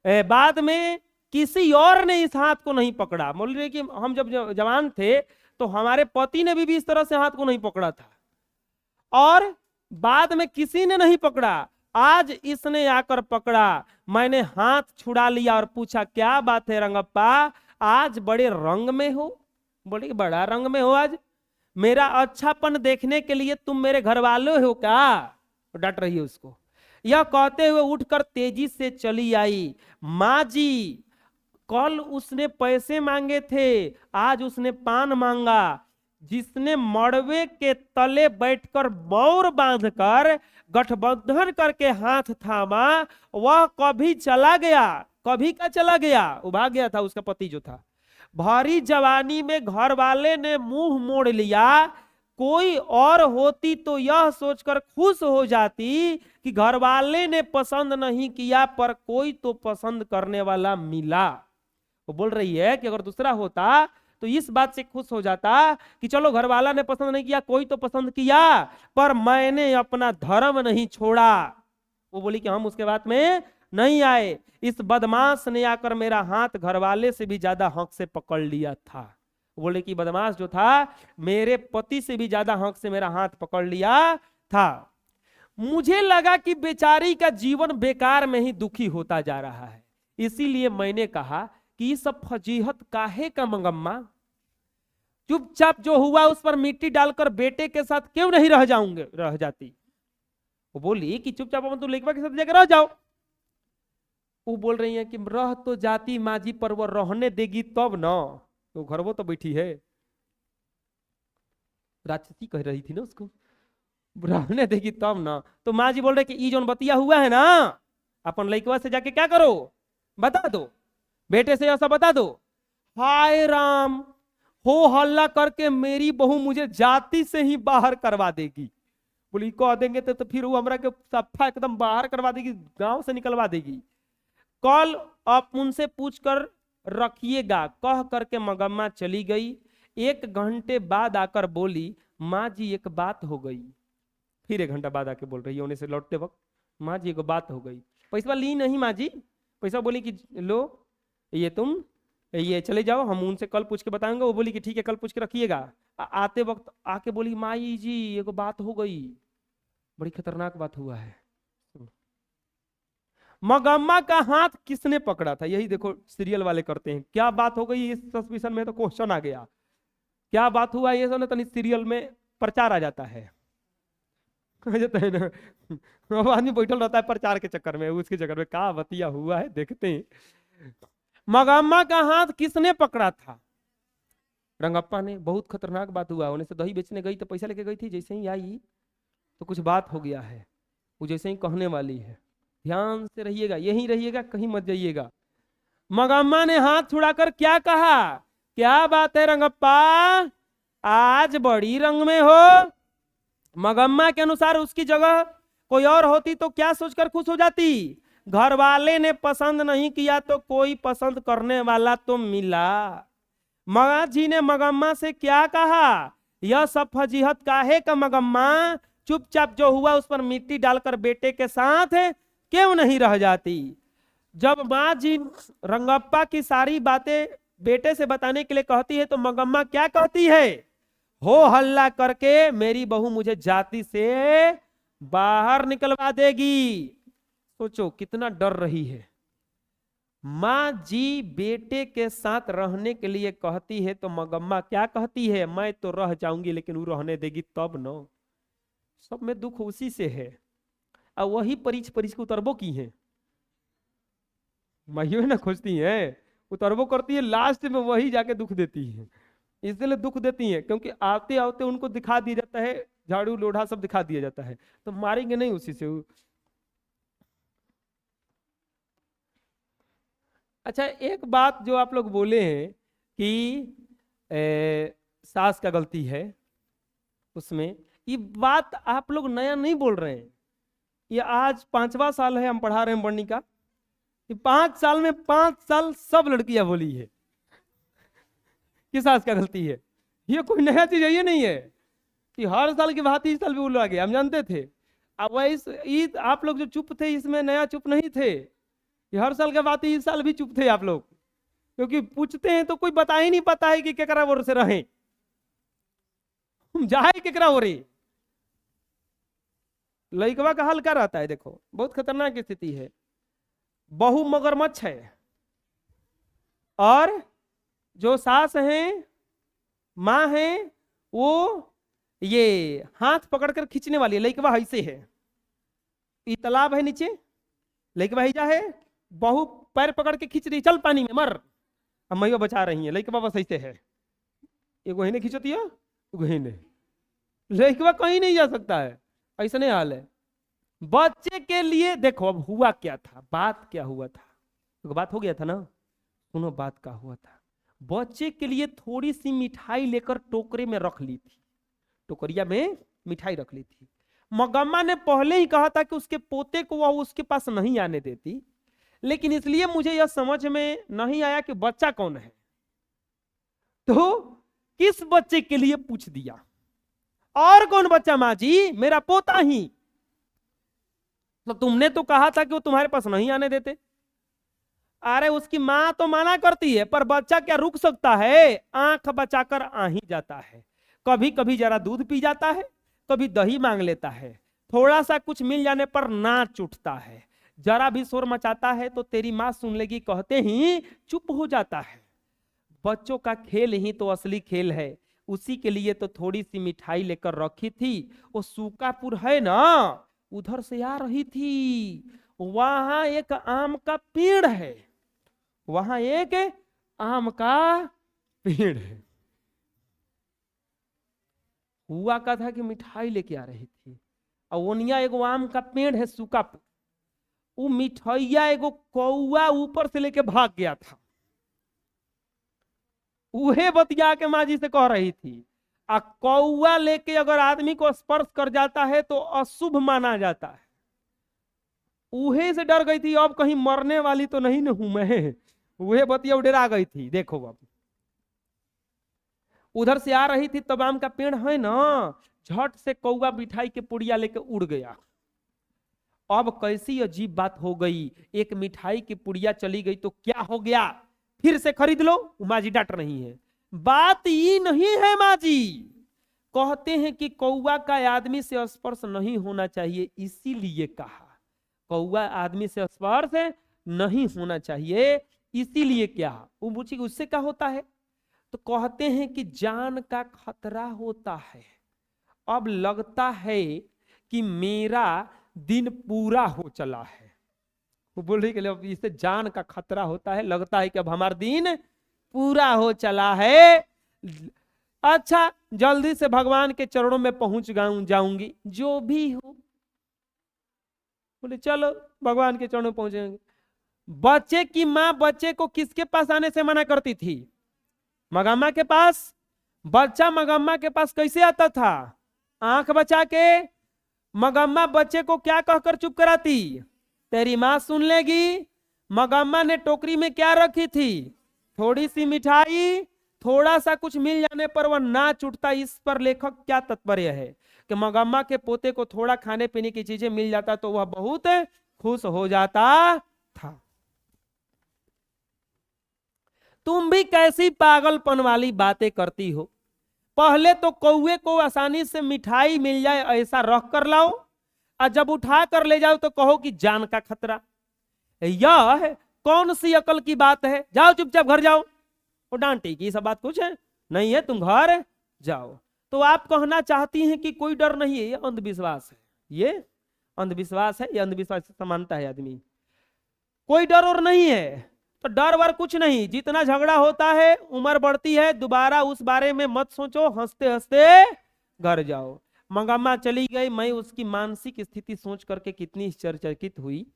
बाद में किसी और ने इस हाथ को नहीं पकड़ा। बोल रहे कि हम जब जवान थे तो हमारे पति ने भी इस तरह से हाथ को नहीं पकड़ा था, और बाद में किसी ने नहीं पकड़ा, आज इसने आकर पकड़ा। मैंने हाथ छुड़ा लिया और पूछा क्या बात है रंगप्पा, आज बड़े रंग में हो, बोले बड़ा रंग में हो आज, मेरा अच्छापन देखने के लिए तुम मेरे घर वाले हो क्या, डट रही है उसको। यह कहते हुए उठकर तेजी से चली आई। माँ जी कल उसने पैसे मांगे थे, आज उसने पान मांगा। जिसने मड़वे के तले बैठकर मौर बांधकर गठबंधन करके हाथ थामा, वह कभी चला गया, कभी का चला गया, वो भाग गया था उसका पति जो था। भारी जवानी में घर वाले ने मुंह मोड़ लिया। कोई और होती तो यह सोचकर खुश हो जाती कि घर वाले ने पसंद नहीं किया पर कोई तो पसंद करने वाला मिला। वो बोल रही है कि अगर दूसरा होता तो इस बात से खुश हो जाता कि चलो घर वाला ने पसंद नहीं किया, कोई तो पसंद किया, पर मैंने अपना धर्म नहीं छोड़ा। वो बोली कि हम उसके बात में नहीं आए। इस बदमाश ने आकर मेरा हाथ घरवाले से भी ज्यादा हक से पकड़ लिया था। बोले कि बदमाश जो था मेरे पति से भी ज्यादा हक से मेरा हाथ पकड़ लिया था। मुझे लगा कि बेचारी का जीवन बेकार में ही दुखी होता जा रहा है, इसीलिए मैंने कहा कि ये सब फजीहत काहे का मंगम्मा, चुपचाप जो हुआ उस पर मिट्टी डालकर बेटे के साथ क्यों नहीं रह जाती। वो बोली कि चुपचाप अपन तो लेकवा के साथ जाकर रह जाओ। वो बोल रही है कि रह तो जाती माँ जी, पर वो रहने देगी तब ना, तो घर वो तो बैठी है, राक्षसी कह रही थी ना उसको, रहने देगी तब ना। तो माँ जी बोल रहे कि ई जोन बतिया हुआ है ना, अपन लड़कवा से जाके क्या करो बता दो, बेटे से ऐसा बता दो। हाय राम, हो हल्ला करके मेरी बहू मुझे जाति से ही बाहर करवा देगी। बोली कह देंगे तो फिर वो हमरा के सफा एकदम बाहर करवा देगी, गांव से निकलवा देगी। कल आप उनसे पूछकर रखिएगा, कह करके मगम्मा चली गई। 1 घंटे बाद आकर बोली माँ जी एक बात हो गई। फिर 1 घंटा बाद आके बोल रही है उन्हें से लौटते वक्त, माँ जी एक बात हो गई। पैसा ली नहीं माँ जी, पैसा बोली कि लो ये तुम ये चले जाओ, हम उनसे कल पूछ के बताएंगे। वो बोली कि ठीक है कल पूछ के रखिएगा। आते वक्त आके बोली माई जी एक बात हो गई, बड़ी खतरनाक बात हुआ है। मगम्मा का हाथ किसने पकड़ा था, यही देखो सीरियल वाले करते हैं, क्या बात हो गई इस सस्पिशन में तो क्वेश्चन आ गया, क्या बात हुआ ये सब ना सीरियल में प्रचार आ जाता है ना। आदमी बैठल रहता है प्रचार के चक्कर में, उसके चक्कर में क्या बतिया हुआ है देखते हैं। मगम्मा का हाथ किसने पकड़ा था, रंगप्पा ने। बहुत खतरनाक बात हुआ, उन्हें से दही बेचने गई तो पैसा लेके गई थी, जैसे ही आई तो कुछ बात हो गया है, वो जैसे ही कहने वाली है। ध्यान से रहिएगा, यहीं रहिएगा, कहीं मत जाइएगा। मगम्मा ने हाथ छुड़ाकर क्या कहा, क्या बात है रंगप्पा आज बड़ी रंग में हो। मगम्मा के अनुसार उसकी जगह कोई और होती तो क्या सोचकर खुश हो जाती, घर वाले ने पसंद नहीं किया तो कोई पसंद करने वाला तो मिला। माँ जी ने मगम्मा से क्या कहा, यह सब फजीहत काहे का मगम्मा, चुपचाप जो हुआ उस पर मिट्टी डालकर बेटे के साथ क्यों नहीं रह जाती। जब माँ जी रंगप्पा की सारी बातें बेटे से बताने के लिए कहती है तो मगम्मा क्या कहती है, हो हल्ला करके मेरी बहू मुझे जाति से बाहर निकलवा देगी। सोचो कितना डर रही है। माँ जी बेटे के साथ रहने के लिए कहती है तो मगम्मा क्या कहती है, मैं तो रह जाऊंगी लेकिन वो रहने देगी तब न। सब में दुख उसी से है, और वही परिच को उतरबो की है, माइयो ना खोजती है, उतरबो करती है, लास्ट में वही जाके दुख देती है। इसलिए दुख देती है क्योंकि आते आते उनको दिखा दिया जाता है, झाड़ू लोढ़ा सब दिखा दिया जाता है, तो मारेंगे नहीं उसी से। अच्छा, एक बात जो आप लोग बोले हैं कि सास का गलती है उसमें, ये बात आप लोग नया नहीं बोल रहे हैं। ये आज 5वां साल है हम पढ़ा रहे हैं बर्णी का। ये 5 साल में 5 साल सब लड़कियां बोली है कि सास का गलती है। ये कोई नया चीज है, ये नहीं है कि हर साल की बात इस साल भी बोला गया, हम जानते थे। अब वही आप लोग जो चुप थे, इसमें नया चुप नहीं थे। ये हर साल का बात इस साल भी चुप थे आप लोग, क्योंकि पूछते हैं तो कोई बता ही नहीं पाता है कि केकरा ओर से रहे, हम जाए केकरा ओरे। लइकवा का हाल क्या रहता है, देखो बहुत खतरनाक स्थिति है। बहू मगरमच्छ है और जो सास हैं माँ हैं वो ये हाथ पकड़कर खींचने वाली है। लइकवा ऐसे है, ये तालाब है नीचे, लइकवा हिजा है, बहू पैर पकड़ के खींच रही, चल पानी में मर, अब मैया बचा रही है। लइकवा बस ऐसे है, एगो ही ने खींचती है, एगो ही ने, लइकवा कहीं नहीं जा सकता है, ऐसा नहीं हाल है। बच्चे के लिए देखो अब हुआ क्या था, बात क्या हुआ था, तो बात हो गया था ना, सुनो बात का हुआ था। बच्चे के लिए थोड़ी सी मिठाई लेकर टोकरे में रख ली थी, टोकरिया में मिठाई रख ली थी। मगम्मा ने पहले ही कहा था कि उसके पोते को वह उसके पास नहीं आने देती, लेकिन इसलिए मुझे यह समझ में नहीं आया कि बच्चा कौन है, तो किस बच्चे के लिए पूछ दिया। और कौन बच्चा माँ जी, मेरा पोता ही, तो तुमने तो कहा था कि वो तुम्हारे पास नहीं आने देते। अरे उसकी माँ तो मना करती है, पर बच्चा क्या रुक सकता है, आंख बचाकर आ ही जाता है। कभी कभी जरा दूध पी जाता है, कभी दही मांग लेता है, थोड़ा सा कुछ मिल जाने पर नाच उठता है, जरा भी शोर मचाता है तो तेरी माँ सुन लेगी कहते ही चुप हो जाता है। बच्चों का खेल ही तो असली खेल है, उसी के लिए तो थोड़ी सी मिठाई लेकर रखी थी। वो सूकापुर है ना, उधर से आ रही थी, वहां एक आम का पेड़ है, वहां एक आम का पेड़ है। हुआ का था कि मिठाई लेके आ रही थी, और ओनिया एगो आम का पेड़ है सूकापुर, वो मिठाइया एगो कौआ ऊपर से लेके भाग गया था। उहे बतिया के माँ जी से कह रही थी, आ कौआ लेके अगर आदमी को स्पर्श कर जाता है तो अशुभ माना जाता है। उहे से डर गई थी, अब कहीं मरने वाली तो नहीं न हूं मैं, वह बतिया डरा गई थी। देखो अब उधर से आ रही थी, तब आम का पेड़ है ना, झट से कौआ मिठाई के पुड़िया लेके उड़ गया। अब कैसी अजीब बात हो गई, एक मिठाई की पुड़िया चली गई तो क्या हो गया, फिर से खरीद लो। माँ जी डांट रही है, बात ये नहीं है माँ जी, कहते हैं कि कौआ का आदमी से स्पर्श नहीं होना चाहिए, इसीलिए कहा कौआ आदमी से स्पर्श नहीं होना चाहिए, इसीलिए क्या। वो पूछी उससे क्या होता है, तो कहते हैं कि जान का खतरा होता है। अब लगता है कि मेरा दिन पूरा हो चला है, वो बोल रही कि इससे जान का खतरा होता है, लगता है कि अब हमारा दिन पूरा हो चला है। अच्छा जल्दी से भगवान के चरणों में पहुंच जाऊंगी, जो भी हो। बोले चलो भगवान के चरणों में पहुंचेंगे। बच्चे की माँ बच्चे को किसके पास आने से मना करती थी, मगम्मा के पास। बच्चा मगम्मा के पास कैसे आता था, आंख बचा के। मगम्मा बच्चे को क्या कहकर चुप कराती, तेरी माँ सुन लेगी। मगम्मा ने टोकरी में क्या रखी थी, थोड़ी सी मिठाई, थोड़ा सा कुछ मिल जाने पर वह नाच उठता। इस पर लेखक क्या तात्पर्य है कि मगम्मा के पोते को थोड़ा खाने पीने की चीजें मिल जाता तो वह बहुत खुश हो जाता था। तुम भी कैसी पागलपन वाली बातें करती हो, पहले तो कौवे को आसानी से मिठाई मिल जाए ऐसा रख कर लाओ, और जब उठा कर ले जाओ तो कहो कि जान का खतरा। यह कौन सी अकल की बात है, जाओ चुपचाप घर जाओ। वो डांटी कि सब बात कुछ है नहीं है, तुम घर जाओ। तो आप कहना चाहती हैं कि कोई डर नहीं है, ये अंधविश्वास है, ये अंधविश्वास है, ये अंधविश्वास से समानता है आदमी, कोई डर और नहीं है। तो डर वर कुछ नहीं, जितना झगड़ा होता है उम्र बढ़ती है, दोबारा उस बारे में मत सोचो, हंसते हंसते घर जाओ। मंगम्मा चली गई, मैं उसकी मानसिक स्थिति सोच करके कितनी चकित हुई।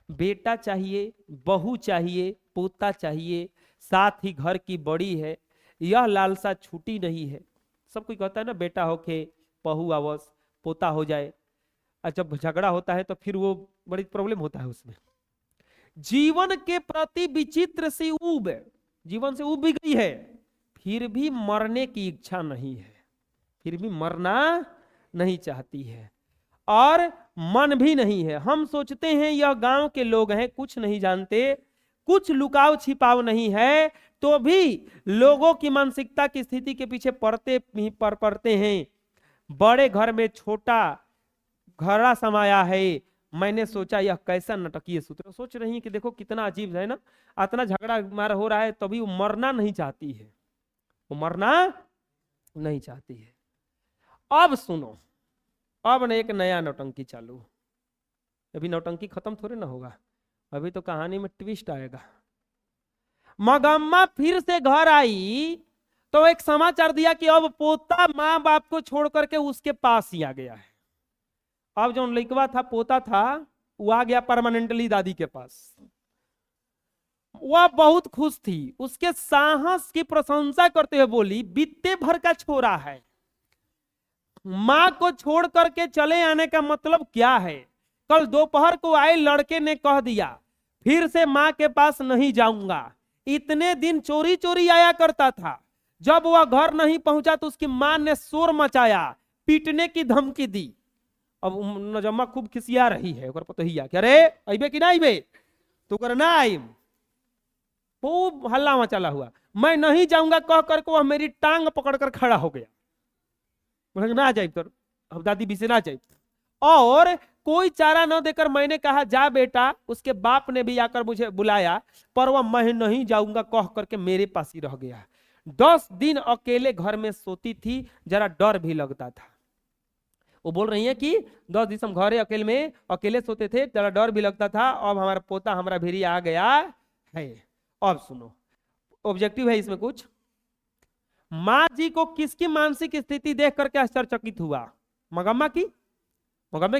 बेटा चाहिए, बहू चाहिए, पोता चाहिए, साथ ही घर की बड़ी है, यह लालसा छूटी नहीं है। सब कोई कहता है ना बेटा होके बहू आवस, पोता हो जाए, और जब झगड़ा होता है तो फिर वो बड़ी प्रॉब्लम होता है उसमें। जीवन के प्रति विचित्र सी ऊब, जीवन से ऊब भी गई है, फिर भी मरने की इच्छा नहीं है, फिर भी मरना नहीं चाहती है, और मन भी नहीं है। हम सोचते हैं यह गांव के लोग हैं, कुछ नहीं जानते, कुछ लुकाव छिपाव नहीं है, तो भी लोगों की मानसिकता की स्थिति के पीछे पड़ते हैं। बड़े घर में छोटा घड़ा समाया है, मैंने सोचा यह कैसा नाटकीय सूत्र। सोच रही है कि देखो कितना अजीब है ना, इतना झगड़ा मार हो रहा है तभी वो मरना नहीं चाहती है, वो मरना नहीं चाहती है। अब सुनो, अब न एक नया नौटंकी चालू। अभी नौटंकी खत्म थोड़े ना होगा, अभी तो कहानी में ट्विस्ट आएगा। मगम्मा फिर से घर आई तो एक समाचार दिया कि अब पोता माँ बाप को छोड़ करके उसके पास ही आ गया है। अब जो लड़कवा था, पोता था, वो आ गया परमानेंटली दादी के पास। वह बहुत खुश थी, उसके साहस की प्रशंसा करते हुए बोली, बीते भर का छोरा है, माँ को छोड़ करके चले आने का मतलब क्या है? कल दोपहर को आए लड़के ने कह दिया फिर से माँ के पास नहीं जाऊंगा। इतने दिन चोरी चोरी आया करता था, जब वह घर नहीं पहुंचा तो उसकी माँ ने शोर मचाया, पीटने की धमकी दी। अब नजम्मा खूब खिसिया रही है, पता ही क्या रे अबे कि ना अबे, तो कर ना आई, खूब हल्ला मचाला हुआ। मैं नहीं जाऊंगा कह करके वह मेरी टांग पकड़कर खड़ा हो गया, बोले ना जाए, तो अब दादी भी से ना जाए। और कोई चारा न देकर मैंने कहा जा बेटा, उसके बाप ने भी आकर मुझे बुलाया, पर वह मैं नहीं जाऊंगा कह करके मेरे पास ही रह गया। 10 दिन अकेले घर में सोती थी, जरा डर भी लगता था। वो बोल रही है कि 10 दिन हम घरे अकेले सोते थे, जरा डर भी लगता था, अब हमारा पोता हमारा भिरी आ गया है। अब सुनो, ऑब्जेक्टिव है इसमें कुछ। माँ जी को किसकी मानसिक स्थिति देख करके आश्चर्यचकित हुआ? मगम्मा की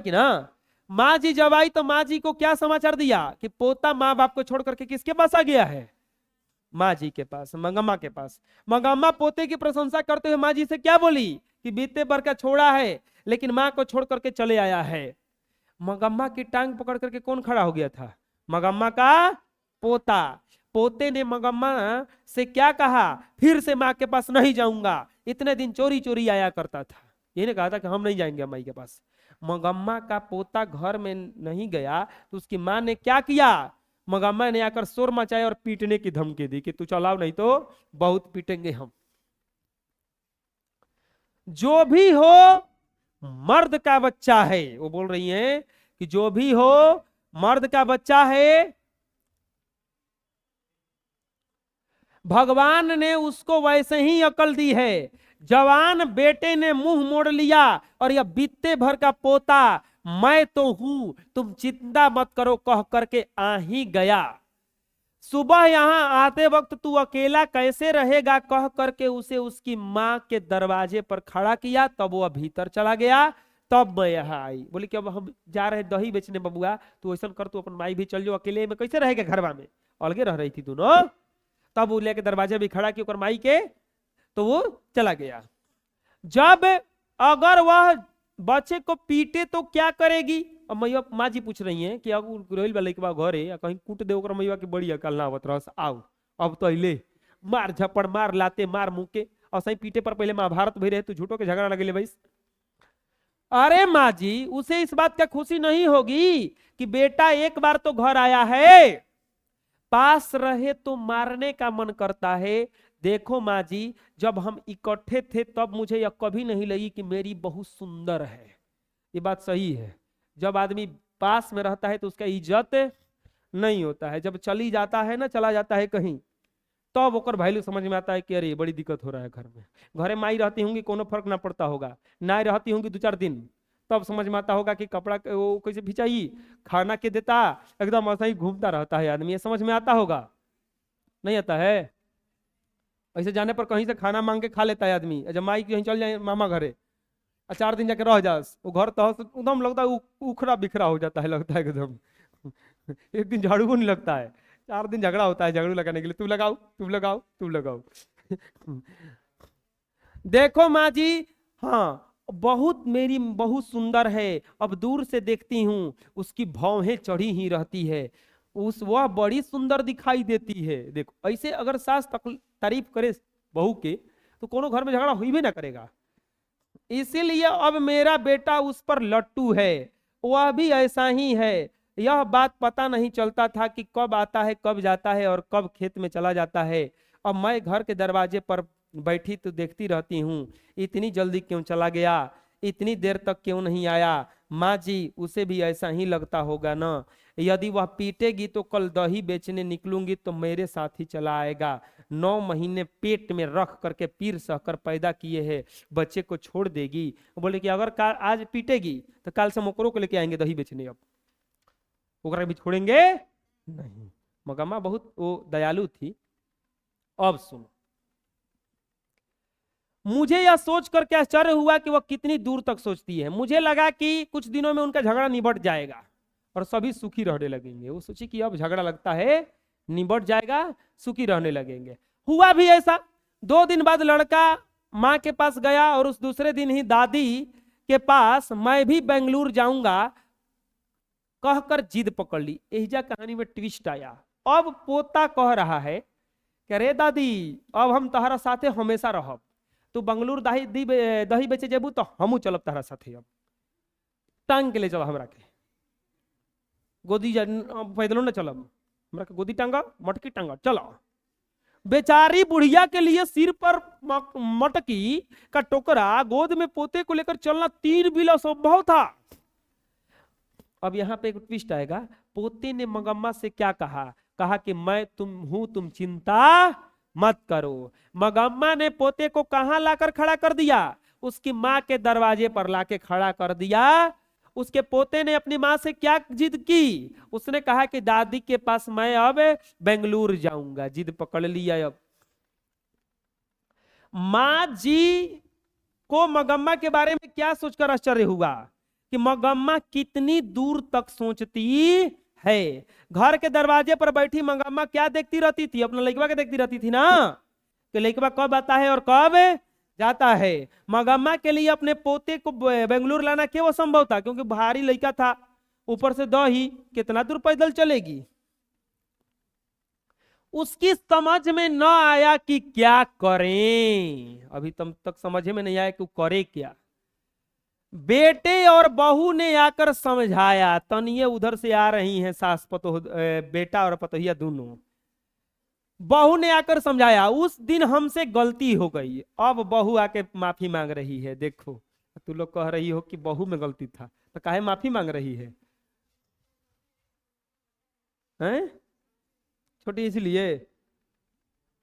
ना। माँ जी जब आई तो माँ जी को क्या समाचार दिया कि पोता माँ बाप को छोड़ करके किसके पास आ गया है? माँ जी के पास, मंगम्मा के पास। मंगम्मा पोते की प्रशंसा करते हुए माँ जी से क्या बोली कि बीते भर का छोड़ा है, लेकिन माँ को छोड़ करके चले आया है। मंगम्मा की टांग पकड़ करके कौन खड़ा हो गया था? मंगम्मा का पोता। पोते ने मंगम्मा से क्या कहा? फिर से माँ के पास नहीं जाऊंगा, इतने दिन चोरी चोरी आया करता था। ये ने कहा था कि हम नहीं जाएंगे माई के पास। मंगम्मा का पोता घर में नहीं गया तो उसकी माँ ने क्या किया? मंगम्मा ने आकर शोर मचाया और पीटने की धमकी दी कि तू चलाओ नहीं तो बहुत पीटेंगे हम। जो भी हो मर्द का बच्चा है, वो बोल रही है कि जो भी हो मर्द का बच्चा है, भगवान ने उसको वैसे ही अकल दी है। जवान बेटे ने मुंह मोड़ लिया और यह बीते भर का पोता मैं तो हूं, तुम चिंता मत करो कह करके आ ही गया। सुबह यहां आते वक्त तू अकेला कैसे रहेगा कह करके उसे उसकी माँ के दरवाजे पर खड़ा किया, तब वह भीतर चला गया। तब मैं यहाँ आई, बोली कि अब हम जा रहे दही बेचने बबुआ, तू ऐसा कर, तू अपन माई भी चल जाओ, अकेले में कैसे रहेगा घरवा में, अलगे रह रही थी दोनों। तब वो लेके दरवाजे भी खड़ा किया माई के, तो वो चला गया। जब अगर वह बच्चे को पीटे तो क्या करेगी? अब मैया माँ जी पूछ रही हैं कि अब रोहिल वाले के घर है, कहीं कूट दे ओकर मैया के बड़ी अकल ना आवत रस, आओ अब तो अले मार झपड़ मार लाते मार मुंह के, और सही पीटे पर पहले महाभारत भी रहे, तू झूठो के झगड़ा लगे भाई। अरे माँ जी, उसे इस बात का खुशी नहीं होगी कि बेटा एक बार तो घर आया है, पास रहे तो मारने का मन करता है। देखो माँ जी, जब हम इकट्ठे थे तब मुझे यह कभी नहीं लगी कि मेरी बहुत सुंदर है। ये बात सही है, जब आदमी पास में रहता है तो उसका इज्जत नहीं होता है, जब चली जाता है ना, चला जाता है कहीं, तब ओकर वैल्यू समझ में आता है कि अरे बड़ी दिक्कत हो रहा है घर में। घरे माई रहती होंगी कोनो फर्क ना पड़ता होगा, ना रहती होंगी 2-4 दिन, तब समझ में आता होगा कि कपड़ा वो कैसे भिंचाई, खाना के देता, एकदम ऐसा ही घूमता रहता है आदमी, ये समझ में आता होगा? नहीं आता है? ऐसे जाने पर कहीं से खाना मांग के खा लेता है आदमी, जब माई कहीं चल जाए मामा घरे, 4 दिन जाके रह जा, वो घर तो एकदम लगता है उखड़ा बिखरा हो जाता है, लगता है एकदम एक दिन झाड़ू को नहीं लगता है, 4 दिन झगड़ा होता है झाड़ू लगाने के लिए, तुम लगाओ तुम लगाओ तुम लगाओ। देखो माँ जी, हाँ बहुत मेरी बहुत सुंदर है, अब दूर से देखती हूँ उसकी भौहें चढ़ी ही रहती है, उस वह बड़ी सुंदर दिखाई देती है। देखो ऐसे अगर सास तारीफ करे बहू के तो कोनो घर में झगड़ा हुई भी ना करेगा। इसीलिए अब मेरा बेटा उस पर लट्टू है, वह भी ऐसा ही है। यह बात पता नहीं चलता था कि कब आता है कब जाता है और कब खेत में चला जाता है। अब मैं घर के दरवाजे पर बैठी तो देखती रहती हूँ, इतनी जल्दी क्यों चला गया, इतनी देर तक क्यों नहीं आया। माँ जी उसे भी ऐसा ही लगता होगा ना, यदि वह पीटेगी तो कल दही बेचने निकलूंगी तो मेरे साथ ही चला आएगा। 9 महीने पेट में रख करके पीर सहकर पैदा किए हैं, बच्चे को छोड़ देगी। बोले कि अगर आज पीटेगी तो कल से मोकरों को लेके आएंगे दही बेचने, अब ओकरा भी छोड़ेंगे नहीं। मगम्मा बहुत वो दयालु थी। अब सुनो, मुझे यह सोच करके आश्चर्य हुआ कि वह कितनी दूर तक सोचती है। मुझे लगा कि कुछ दिनों में उनका झगड़ा निबट जाएगा और सभी सुखी रहने लगेंगे। वो सोची कि अब झगड़ा लगता है निबट जाएगा, सुखी रहने लगेंगे। हुआ भी ऐसा। 2 दिन बाद लड़का माँ के पास गया और उस दूसरे दिन ही दादी के पास मैं भी बेंगलुरु जाऊंगा कहकर जिद पकड़ ली। एहिजा कहानी में ट्विस्ट आया। अब पोता कह रहा है कि अरे दादी अब हम तहरा साथे हमेशा रहब, तू बंगलुरु दही बेचे जेबू तो हमू चलब तहरा साथे, अब टांग के ले चल हमरा के, गोदी पैदलो न चलब, हमरा के गोदी टांगा मटकी टांगा चलो। बेचारी बुढ़िया के लिए सिर पर मटकी का टोकरा, गोद में पोते को लेकर चलना 3 बिला संभव था। अब यहाँ पे एक ट्विस्ट आएगा। पोते ने मगम्मा से क्या कहा? कहा कि मैं तुम चिंता मत करो। मगम्मा ने पोते को कहां लाकर खड़ा कर दिया? उसकी माँ के दरवाजे पर लाके खड़ा कर दिया। उसके पोते ने अपनी माँ से क्या जिद की? उसने कहा कि दादी के पास मैं अब बेंगलुरु जाऊंगा। जिद पकड़ लिया। अब माँ जी को मगम्मा के बारे में क्या सोचकर आश्चर्य हुआ कि मगम्मा कितनी दूर तक सोचती है। घर के दरवाजे पर बैठी मगम्मा क्या देखती रहती थी? अपना लड़कवा के देखती रहती थी ना, कि लड़कवा कब आता है और कब जाता है। मगम्मा के लिए अपने पोते को बेंगलुरु लाना क्यों असंभव था? क्योंकि भारी लड़का था, ऊपर से दही, कितना दूर पैदल चलेगी। उसकी समझ में न आया कि क्या करें। अभी तक समझ में नहीं आया कि करे क्या। बेटे और बहू ने आकर समझाया। तनिए उधर से आ रही हैं सास पतोह, बेटा और पतोहिया दोनों। बहू ने आकर समझाया। उस दिन हमसे गलती हो गई, अब बहू आके माफी मांग रही है। देखो तू लोग कह रही हो कि बहू में गलती था, तो काहे माफी मांग रही है? हैं? छोटी इसलिए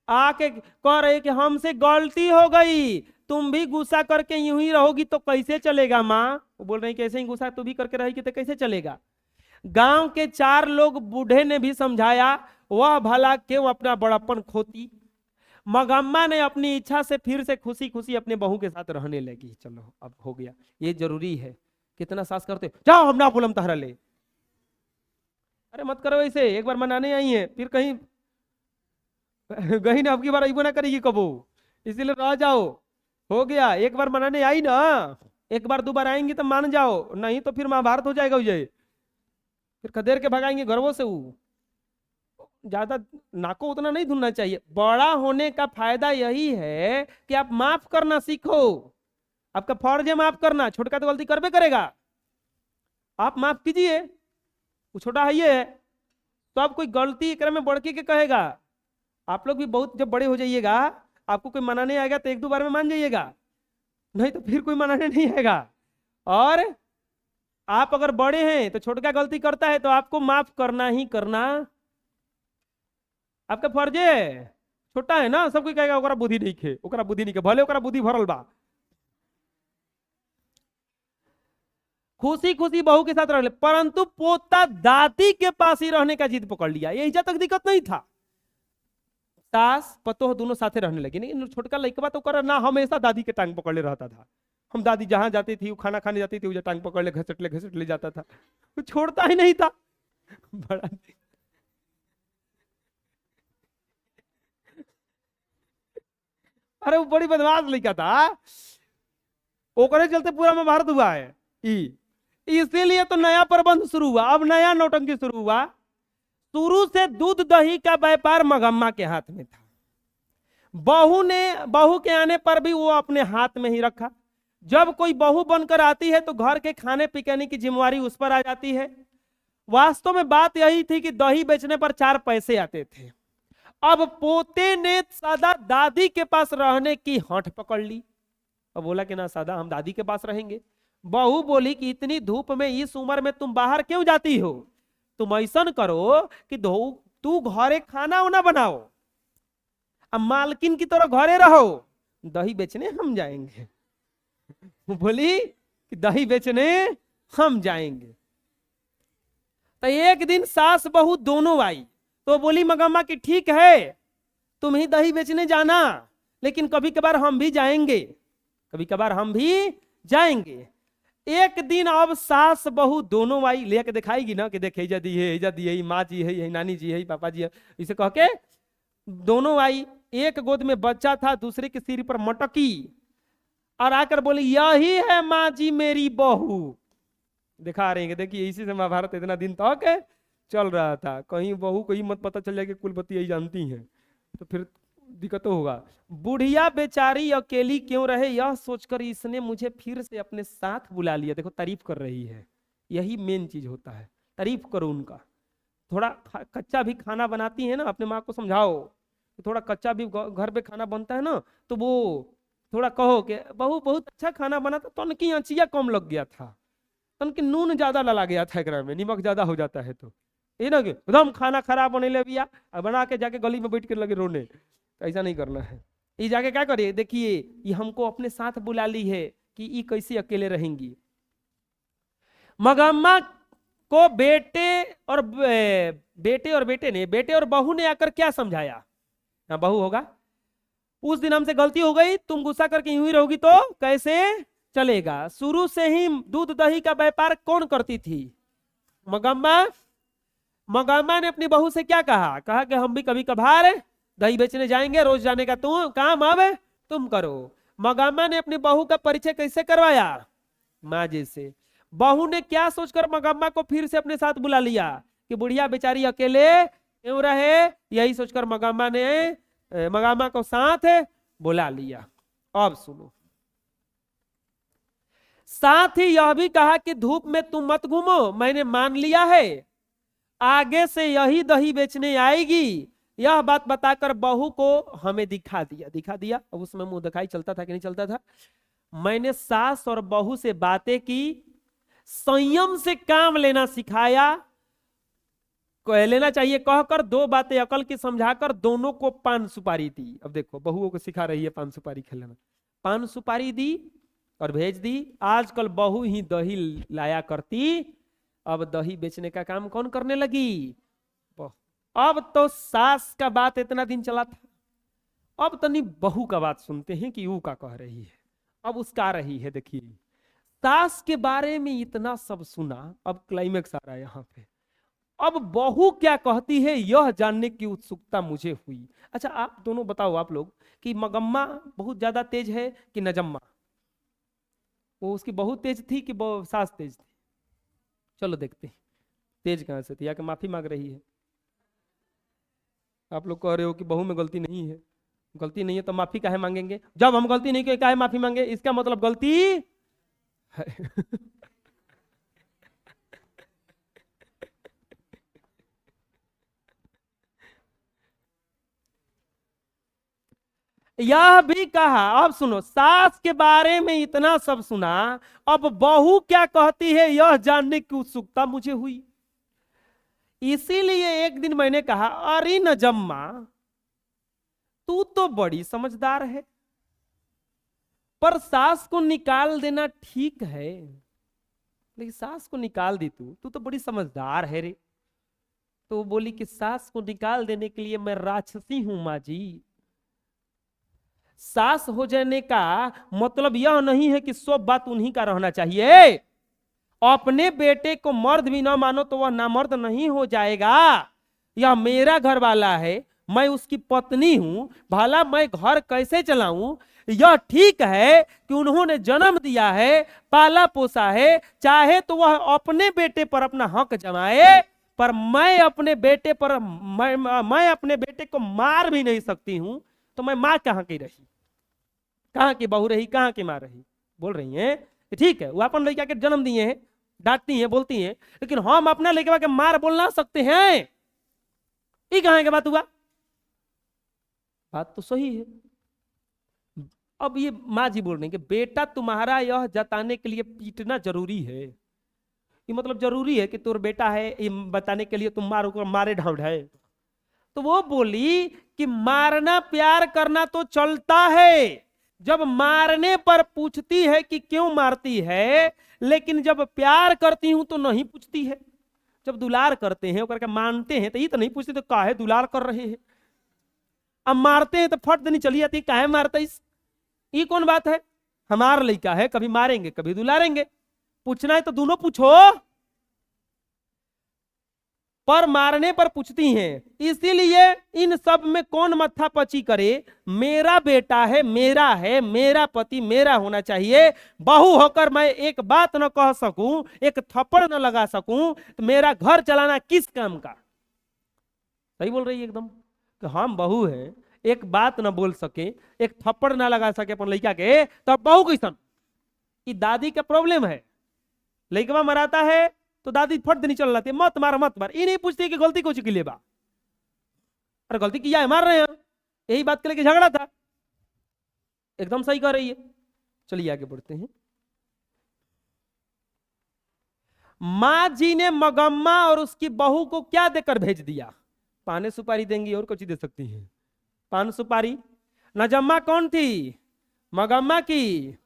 आके कह रही कि हमसे गलती हो गई, तुम भी गुस्सा करके यूं ही रहोगी तो कैसे चलेगा माँ? वो बोल रही कैसे ही गुस्सा तू भी करके रहेगी तो कैसे चलेगा? गांव के 4 लोग बूढ़े ने भी समझाया, वह भला क्यों अपना बड़प्पन खोती। मगम्मा ने अपनी इच्छा से फिर से खुशी खुशी अपने बहू के साथ रहने लगी। चलो अब हो गया, ये जरूरी है। कितना सास करते, जाओ हम ना बोलम तहरा ले। अरे मत करो ऐसे, एक बार मनाने आई है फिर कहीं गई ना, अब की बार अबो ना करेगी कबो, इसीलिए रह जाओ। हो गया, एक बार मनाने आई ना, एक बार 2 बार आएंगी तो मान जाओ, नहीं तो फिर महाभारत हो जाएगा। फिर खदेड़ के भगाएंगे घरों से। ज्यादा नाको उतना नहीं धुनना चाहिए। बड़ा होने का फायदा यही है कि आप माफ करना सीखो। आपका फर्ज है माफ करना। छोटका तो गलती करबे करेगा, आप माफ कीजिए। वो छोटा है ये, तो आप कोई गलती एक में बढ़ के कहेगा। आप लोग भी बहुत जब बड़े हो जाइएगा, आपको कोई मनाने आएगा तो 1-2 बार में मान जाइएगा, नहीं तो फिर कोई मनाने नहीं आएगा। और आप अगर बड़े हैं तो छोटका गलती करता है तो आपको माफ करना ही करना आपका फर्ज है। छोटा है ना, सब कोई कहेगा ओकरा बुद्धि नहीं खे, ओकरा बुद्धि नहीं खे, भले ओकरा बुद्धि भरल बा। खुशी खुशी बहू के साथ रह ले, परंतु पोता दादी के पास ही रहने का जिद पकड़ लिया। यही तक दिक्कत नहीं था, सास पतोह दोनों साथे रहने लगे। लेकिन छोटका लड़का तो कर ना, हमेशा दादी के टांग पकड़ ले रहता था। हम दादी जहां जाती थी, वो खाना खाने जाती थी, वो टांग पकड़ ले घसट ले जाता था, वो छोड़ता ही नहीं था। बड़ा अरे वो बड़ी बदमाश लड़का था, ओकरे चलते पूरा महाभारत हुआ है। इसीलिए तो नया प्रबंध शुरू हुआ, अब नया नौटंकी शुरू हुआ। शुरू से दूध दही का व्यापार मगम्मा के हाथ में था। बहू के आने पर भी वो अपने हाथ में ही रखा। जब कोई बहू बनकर आती है तो घर के खाने पकाने की जिम्मेवारी उस पर आ जाती है। वास्तव में बात यही थी कि दही बेचने पर 4 पैसे आते थे। अब पोते ने सदा दादी के पास रहने की हठ पकड़ ली। अब बोला कि ना सदा हम दादी के पास रहेंगे। बहू बोली कि इतनी धूप में इस उम्र में तुम बाहर क्यों जाती हो, तुम ऐसा करो कि तू घरे खाना उना बनाओ, अब मालकिन की तरह घरे रहो, दही बेचने हम जाएंगे। बोली कि दही बेचने हम जाएंगे। तो एक दिन सास बहू दोनों आई तो बोली मगम्मा कि ठीक है तुम ही दही बेचने जाना, लेकिन कभी कभार हम भी जाएंगे, कभी कभार हम भी जाएंगे। एक दिन अब सास बहू दोनों आई, लेके दिखाएगी ना कि देखे जदी है जदी है, माँ जी है, यही नानी जी है, पापा जी है, इसे कह के दोनों आई। एक गोद में बच्चा था, दूसरे के सिर पर मटकी, और आकर बोली यही है माँ जी मेरी बहू। दिखा रहे हैं, देखिए इसी से महाभारत इतना दिन तक चल रहा था। कहीं बहू को ही मत पता चल जाए कि कुलपति यही जानती हैं तो फिर दिक्कत होगा। बुढ़िया बेचारी अकेली क्यों रहे, यह सोचकर इसने मुझे फिर से अपने साथ बुला लिया। देखो तारीफ कर रही है, यही मेन चीज होता है, तारीफ करो उनका। थोड़ा कच्चा भी खाना बनाती है ना, अपने माँ को समझाओ, थोड़ा कच्चा भी घर पे खाना बनता है ना, तो वो थोड़ा कहो कि बहू बहुत अच्छा खाना बना था, तनकी आंचिया कम लग गया था, तनकी नून ज्यादा लगा गया था, एकरा में नमक ज्यादा हो जाता है, तो ये ना कि एकदम खाना खराब बने ले भैया बना के जाके गली में बैठ के लगे रोने। तो ऐसा नहीं करना है। ये जाके क्या करे, देखिए ये हमको अपने साथ बुला ली है कि ये कैसे अकेले रहेंगी। मगम्मा को बेटे और बहू ने आकर क्या समझाया, हाँ बहू होगा, उस दिन हमसे गलती हो गई, तुम गुस्सा करके यूं ही रहोगी तो कैसे चलेगा। शुरू से ही दूध दही का व्यापार कौन करती थी, मगम्मा ने अपनी बहू से क्या कहा, कहा कि हम भी कभी कभार दही बेचने जाएंगे, रोज जाने का तुम काम अब तुम करो। मगम्मा ने अपनी बहू का परिचय कैसे करवाया, माँ जी से। बहू ने क्या सोचकर मगम्मा को फिर से अपने साथ बुला लिया कि बुढ़िया बेचारी अकेले क्यों रहे, यही सोचकर मगम्मा को साथ बुला लिया। अब सुनो, साथ ही यह भी कहा कि धूप में तुम मत घूमो, मैंने मान लिया है, आगे से यही दही बेचने आएगी। यह बात बताकर बहू को हमें दिखा दिया। अब उसमें मुंह दिखाई चलता था कि नहीं चलता था। मैंने सास और बहू से बातें की, संयम से काम लेना सिखाया, लेना चाहिए कहकर 2 बातें अकल की समझाकर दोनों को पान सुपारी दी। अब देखो बहुओं को सिखा रही है पान सुपारी खेलना। पान सुपारी दी और भेज दी। आजकल बहू ही दही लाया करती, अब दही बेचने का काम कौन करने लगी। अब तो सास का बात इतना दिन चला था, अब तनी बहू का बात सुनते हैं कि वो का कह रही है। अब उसका रही है, देखिए सास के बारे में इतना सब सुना, अब क्लाइमेक्स आ रहा है यहाँ पे। अब बहू क्या कहती है यह जानने की उत्सुकता मुझे हुई। अच्छा आप दोनों बताओ, आप लोग, कि मगम्मा बहुत ज्यादा तेज है कि नजम्मा, वो उसकी बहू तेज थी कि सास तेज थी। चलो देखते हैं तेज कहां से थी, या कि माफी मांग रही है। आप लोग कह रहे हो कि बहू में गलती नहीं है, गलती नहीं है तो माफी काहे मांगेंगे, जब हम गलती नहीं किए काहे माफी मांगे, इसका मतलब गलती है। यह भी कहा, अब सुनो, सास के बारे में इतना सब सुना, अब बहू क्या कहती है यह जानने की उत्सुकता मुझे हुई। इसीलिए एक दिन मैंने कहा, अरे नजम्मा तू तो बड़ी समझदार है, पर सास को निकाल देना ठीक है, लेकिन सास को निकाल दी तू तो बड़ी समझदार है रे। तो वो बोली कि सास को निकाल देने के लिए मैं राक्षसी हूं माँ जी। सास हो जाने का मतलब यह नहीं है कि सब बात उन्हीं का रहना चाहिए, अपने बेटे को मर्द भी ना मानो तो वह नामर्द नहीं हो जाएगा। यह मेरा घर वाला है, मैं उसकी पत्नी हूं, भला मैं घर कैसे चलाऊं? यह ठीक है कि उन्होंने जन्म दिया है, पाला पोसा है, चाहे तो वह अपने बेटे पर अपना हक जमाए, पर मैं अपने बेटे पर मैं अपने बेटे को मार भी नहीं सकती हूं। तो मैं माँ कहाँ की रही, कहाँ की बहू रही, कहाँ की माँ रही? बोल रही हैं ठीक है, वो अपन लड़का के जन्म दिए हैं, डांटती हैं, बोलती हैं, लेकिन हम अपना लड़का के मार बोलना सकते हैं? ये कहाँ की बात हुआ? बात तो सही है। अब ये माँ जी बोल रही कि बेटा तुम्हारा यह जताने के लिए पीटना जरूरी है, ये मतलब जरूरी है कि तुर बेटा है ये बताने के लिए तुम मारो को मारे ढाउड है। तो वो बोली कि मारना प्यार करना तो चलता है, जब मारने पर पूछती है कि क्यों मारती है, लेकिन जब प्यार करती हूं तो नहीं पूछती है। जब दुलार करते हैं करके मानते हैं तो ये तो नहीं पूछते तो काहे दुलार कर रहे हैं। अब मारते हैं तो फट देनी चली जाती, काहे मारते इस, ये कौन बात है? हमारा लड़का है, कभी मारेंगे कभी दुलारेंगे, पूछना है तो दोनों पूछो, पर मारने पर पूछती हैं। इसीलिए इन सब में कौन मत्था पची करे, मेरा बेटा है, मेरा पति मेरा होना चाहिए। बहू होकर मैं एक बात न कह सकूं, एक थप्पड़ न लगा सकूं, तो मेरा घर चलाना किस काम का? सही बोल रही है एकदम कि हम बहू है, एक बात न बोल सके, एक थप्पड़ ना लगा सके अपन लड़का के, तो बहू कैसन? ये दादी का प्रॉब्लम है। लड़का मराता है तो दादी फट देनी चल जाती है, मत मार मत मार, ये नहीं पूछती कि गलती कुछ के लिए बा, अरे गलती किया है मार रहे हैं, यही बात के लेके झगड़ा था। एकदम सही कह रही है। चलिए आगे बढ़ते हैं। माँ जी ने मगम्मा और उसकी बहू को क्या देकर भेज दिया? पाने सुपारी देंगी, और कुछ दे सकती है? पान सुपारी। नजम्मा कौन थी? मगम्मा की,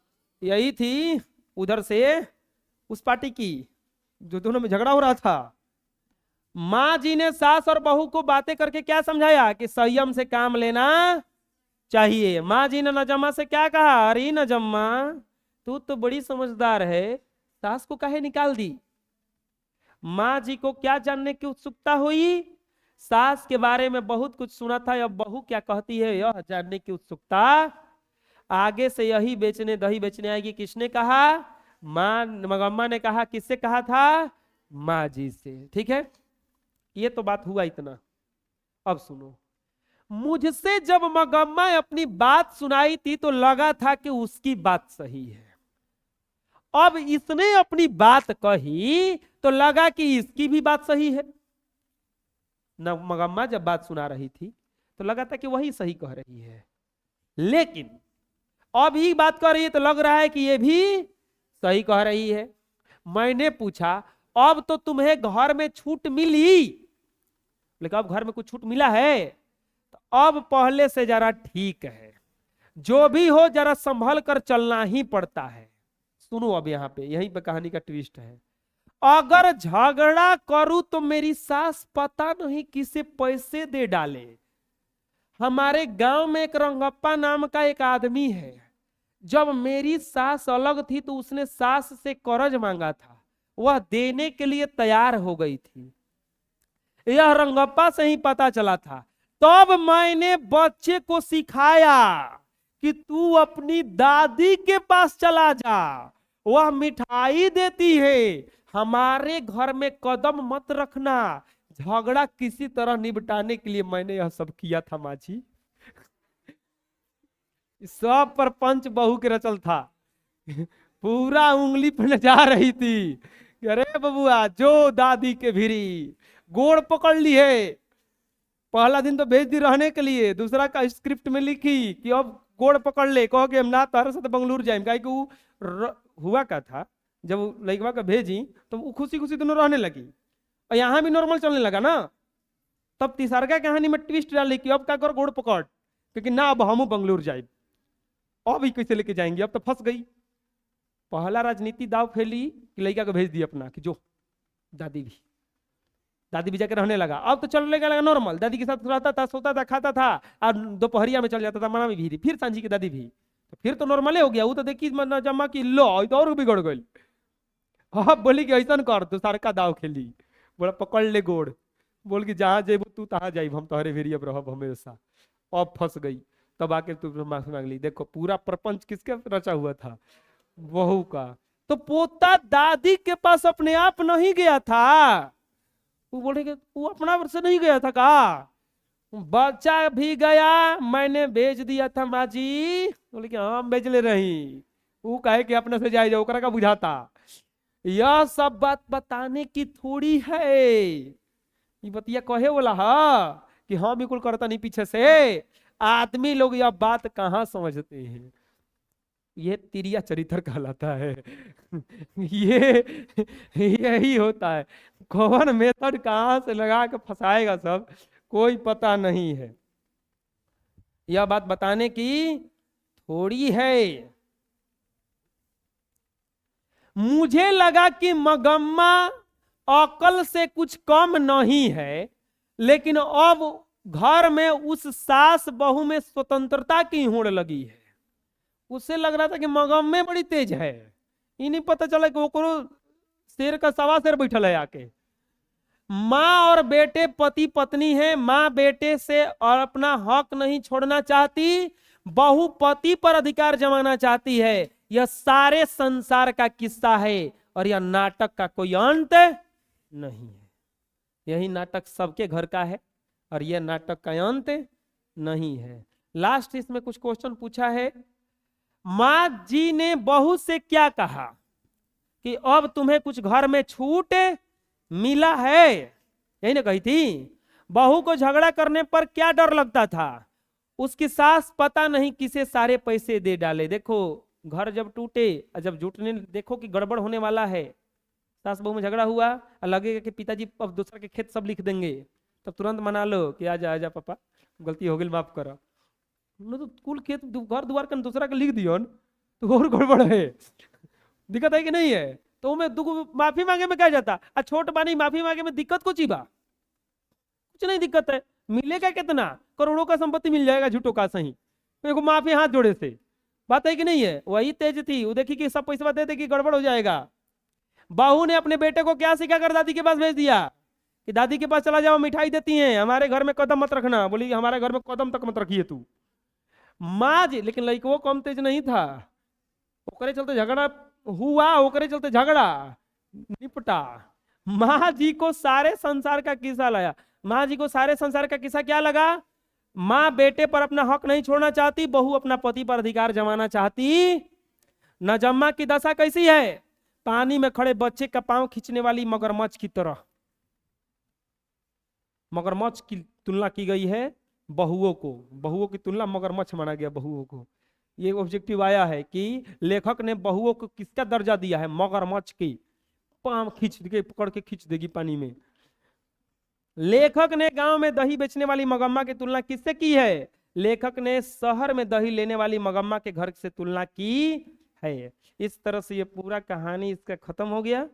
यही थी उधर से उस पार्टी की जो दोनों में झगड़ा हो रहा था। माँ जी ने सास और बहू को बातें करके क्या समझाया कि संयम से काम लेना चाहिए। माँ जी ने नजम्मा से क्या कहा? अरे नजम्मा तू तो बड़ी समझदार है, सास को काहे निकाल दी? माँ जी को क्या जानने की उत्सुकता हुई? सास के बारे में बहुत कुछ सुना था, अब बहू क्या कहती है यह जानने की उत्सुकता। आगे से यही बेचने दही बेचने आएगी। किसने कहा? माँ मगम्मा ने कहा। किससे कहा था? माँ जी से। ठीक है, ये तो बात हुआ इतना। अब सुनो, मुझसे जब मगम्मा अपनी बात सुनाई थी तो लगा था कि उसकी बात सही है। अब इसने अपनी बात कही तो लगा कि इसकी भी बात सही है। न मगम्मा जब बात सुना रही थी तो लगा था कि वही सही कह रही है, लेकिन अब ही बात कर रही है तो लग रहा है कि ये भी सही कह रही है। मैंने पूछा अब तो तुम्हें घर में छूट मिली, लेकिन अब घर में कुछ छूट मिला है तो अब पहले से जरा ठीक है, जो भी हो जरा संभल कर चलना ही पड़ता है। सुनो अब यहाँ पे, यहीं पे कहानी का ट्विस्ट है। अगर झगड़ा करूं तो मेरी सास पता नहीं किसे पैसे दे डाले। हमारे गांव में एक रंगप्पा नाम का एक आदमी है, जब मेरी सास अलग थी तो उसने सास से कर्ज मांगा था, वह देने के लिए तैयार हो गई थी। यह रंगप्पा से ही पता चला था। तब मैंने बच्चे को सिखाया कि तू अपनी दादी के पास चला जा, वह मिठाई देती है, हमारे घर में कदम मत रखना। झगड़ा किसी तरह निपटाने के लिए मैंने यह सब किया था माँ जी। सब पर पंच बहू के रचल था, पूरा उंगली पर जा रही थी। अरे बबुआ जो दादी के भिरी गोड़ पकड़ ली है। पहला दिन तो भेज दी रहने के लिए, दूसरा का स्क्रिप्ट में लिखी कि अब गोड़ पकड़ ले, कहो कि हम ना तारे से बंगलुर जाए। काहे कि हुआ का था जब लड़का का भेजी तो वो खुशी खुशी दोनों रहने लगी, और यहाँ भी नॉर्मल चलने लगा ना। तब तीसरा कहानी में ट्विस्ट डाली कि अब क्या कर, गोड़ पकड़, क्योंकि ना अब हम बंगलुर जाए, अब ही कैसे लेके जाएंगे, अब तो फंस गई। पहला राजनीति दाव फैली कि लड़का को भेज दिया अपना कि जो दादी भी जाकर रहने लगा। अब तो चलने लगा नॉर्मल, दादी के साथ रहता था, सोता था, खाता था, और दोपहरिया में चल जाता था मना में भी, फिर सांझी की दादी भी, तो फिर तो नॉर्मल हो गया। वो तो देखी जम्मा की लो तो और बिगड़ गई। हाँ बोली कि ऐसा कर तो सार का दाव खेली। बोला पकड़ ले गोड़, बोल कि जहां जेबू तू तहां जाइब, हम तोहरे भेड़िया पर रहब हमेशा। अब फंस गई। तब आके तू माफी मांग ली। देखो पूरा प्रपंच किसके रचा हुआ था, बहू का। तो पोता दादी के पास अपने आप नहीं गया था, वो बोले कि वो अपना से नहीं गया था का, बच्चा भी गया, मैंने भेज दिया था माँ जी। बोले कि हाँ भेज ले रही, वो कहे कि अपने से जाए जाओ का बुझाता। यह सब बात बताने की थोड़ी है, ये बतिया कहे बोला हा कि हाँ बिल्कुल करता नहीं पीछे से। आदमी लोग यह बात कहाँ समझते हैं, ये तिरिया चरित्र कहलाता है। ये यही होता है, कौन मेथड कहाँ से लगा के फंसाएगा सब कोई पता नहीं है। यह बात बताने की थोड़ी है। मुझे लगा कि मगम्मा अकल से कुछ कम नहीं है, लेकिन अब घर में उस सास बहू में स्वतंत्रता की होड़ लगी है। उससे लग रहा था कि मगम्मे बड़ी तेज है, ये नहीं पता चला कि वो शेर का सवा शेर बैठल है आके। माँ और बेटे पति पत्नी है, माँ बेटे से और अपना हक नहीं छोड़ना चाहती, बहू पति पर अधिकार जमाना चाहती है। यह सारे संसार का किस्सा है और यह नाटक का कोई अंत नहीं है। यही नाटक सबके घर का है और यह नाटक का अंत नहीं है। लास्ट इसमें कुछ क्वेश्चन पूछा है, माँ जी ने बहू से क्या कहा कि अब तुम्हें कुछ घर में छूट मिला है, यही ना कही थी। बहू को झगड़ा करने पर क्या डर लगता था, उसकी सास पता नहीं किसे सारे पैसे दे डाले। देखो घर जब टूटे और जब जुटने देखो कि गड़बड़ होने वाला है, सास बहू में झगड़ा हुआ और लगेगा कि पिताजी अब दूसरा के खेत सब लिख देंगे, तब तुरंत मना लो कि आजा आजा पापा गलती हो गई माफ करो। तो कुल खेत घर द्वार का दूसरा के लिख दियो तो और गड़बड़ है, दिक्कत है कि नहीं है। तो मैं माफी मांगे में क्या जाता, छोट बानी माफी मांगे में दिक्कत कुछ ही बा, कुछ नहीं दिक्कत है। मिलेगा कितना, करोड़ों का संपत्ति मिल जाएगा झूठों का सही, तो माफी हाथ जोड़े से बात है कि नहीं है। वही तेज थी, वो देखी कि सब पैसा दे दे कि गड़बड़ हो जाएगा। बहू ने अपने बेटे को क्या सिखा कर दादी के पास भेज दिया कि दादी के पास चला जाओ मिठाई देती हैं, हमारे घर में कदम मत रखना। बोली हमारे घर में कदम तक मत रखिए तू। माँ जी, लेकिन लड़को कम तेज नहीं था, ओकरे चलते झगड़ा हुआ, ओकरे चलते झगड़ा निपटा। माँ जी को सारे संसार का किस्सा लाया। माँ जी को सारे संसार का किस्सा क्या लगा, माँ बेटे पर अपना हक नहीं छोड़ना चाहती, बहू अपना पति पर अधिकार जमाना चाहती। नजम्मा की दशा कैसी है, पानी में खड़े बच्चे का पांव खींचने वाली मगरमच्छ की तरह। मगरमच्छ की तुलना की गई है बहुओं को, बहुओं की तुलना मगरमच्छ माना गया बहुओं को। ये ऑब्जेक्टिव आया है कि लेखक ने बहुओं को किसका दर्जा दिया है, मगरमच्छ की, पांव खींच के पकड़ के खींच देगी पानी में। लेखक ने गांव में दही बेचने वाली मगम्मा की तुलना किससे की है, लेखक ने शहर में दही लेने वाली मगम्मा के घर से तुलना की है। इस तरह से ये पूरा कहानी इसका खत्म हो गया।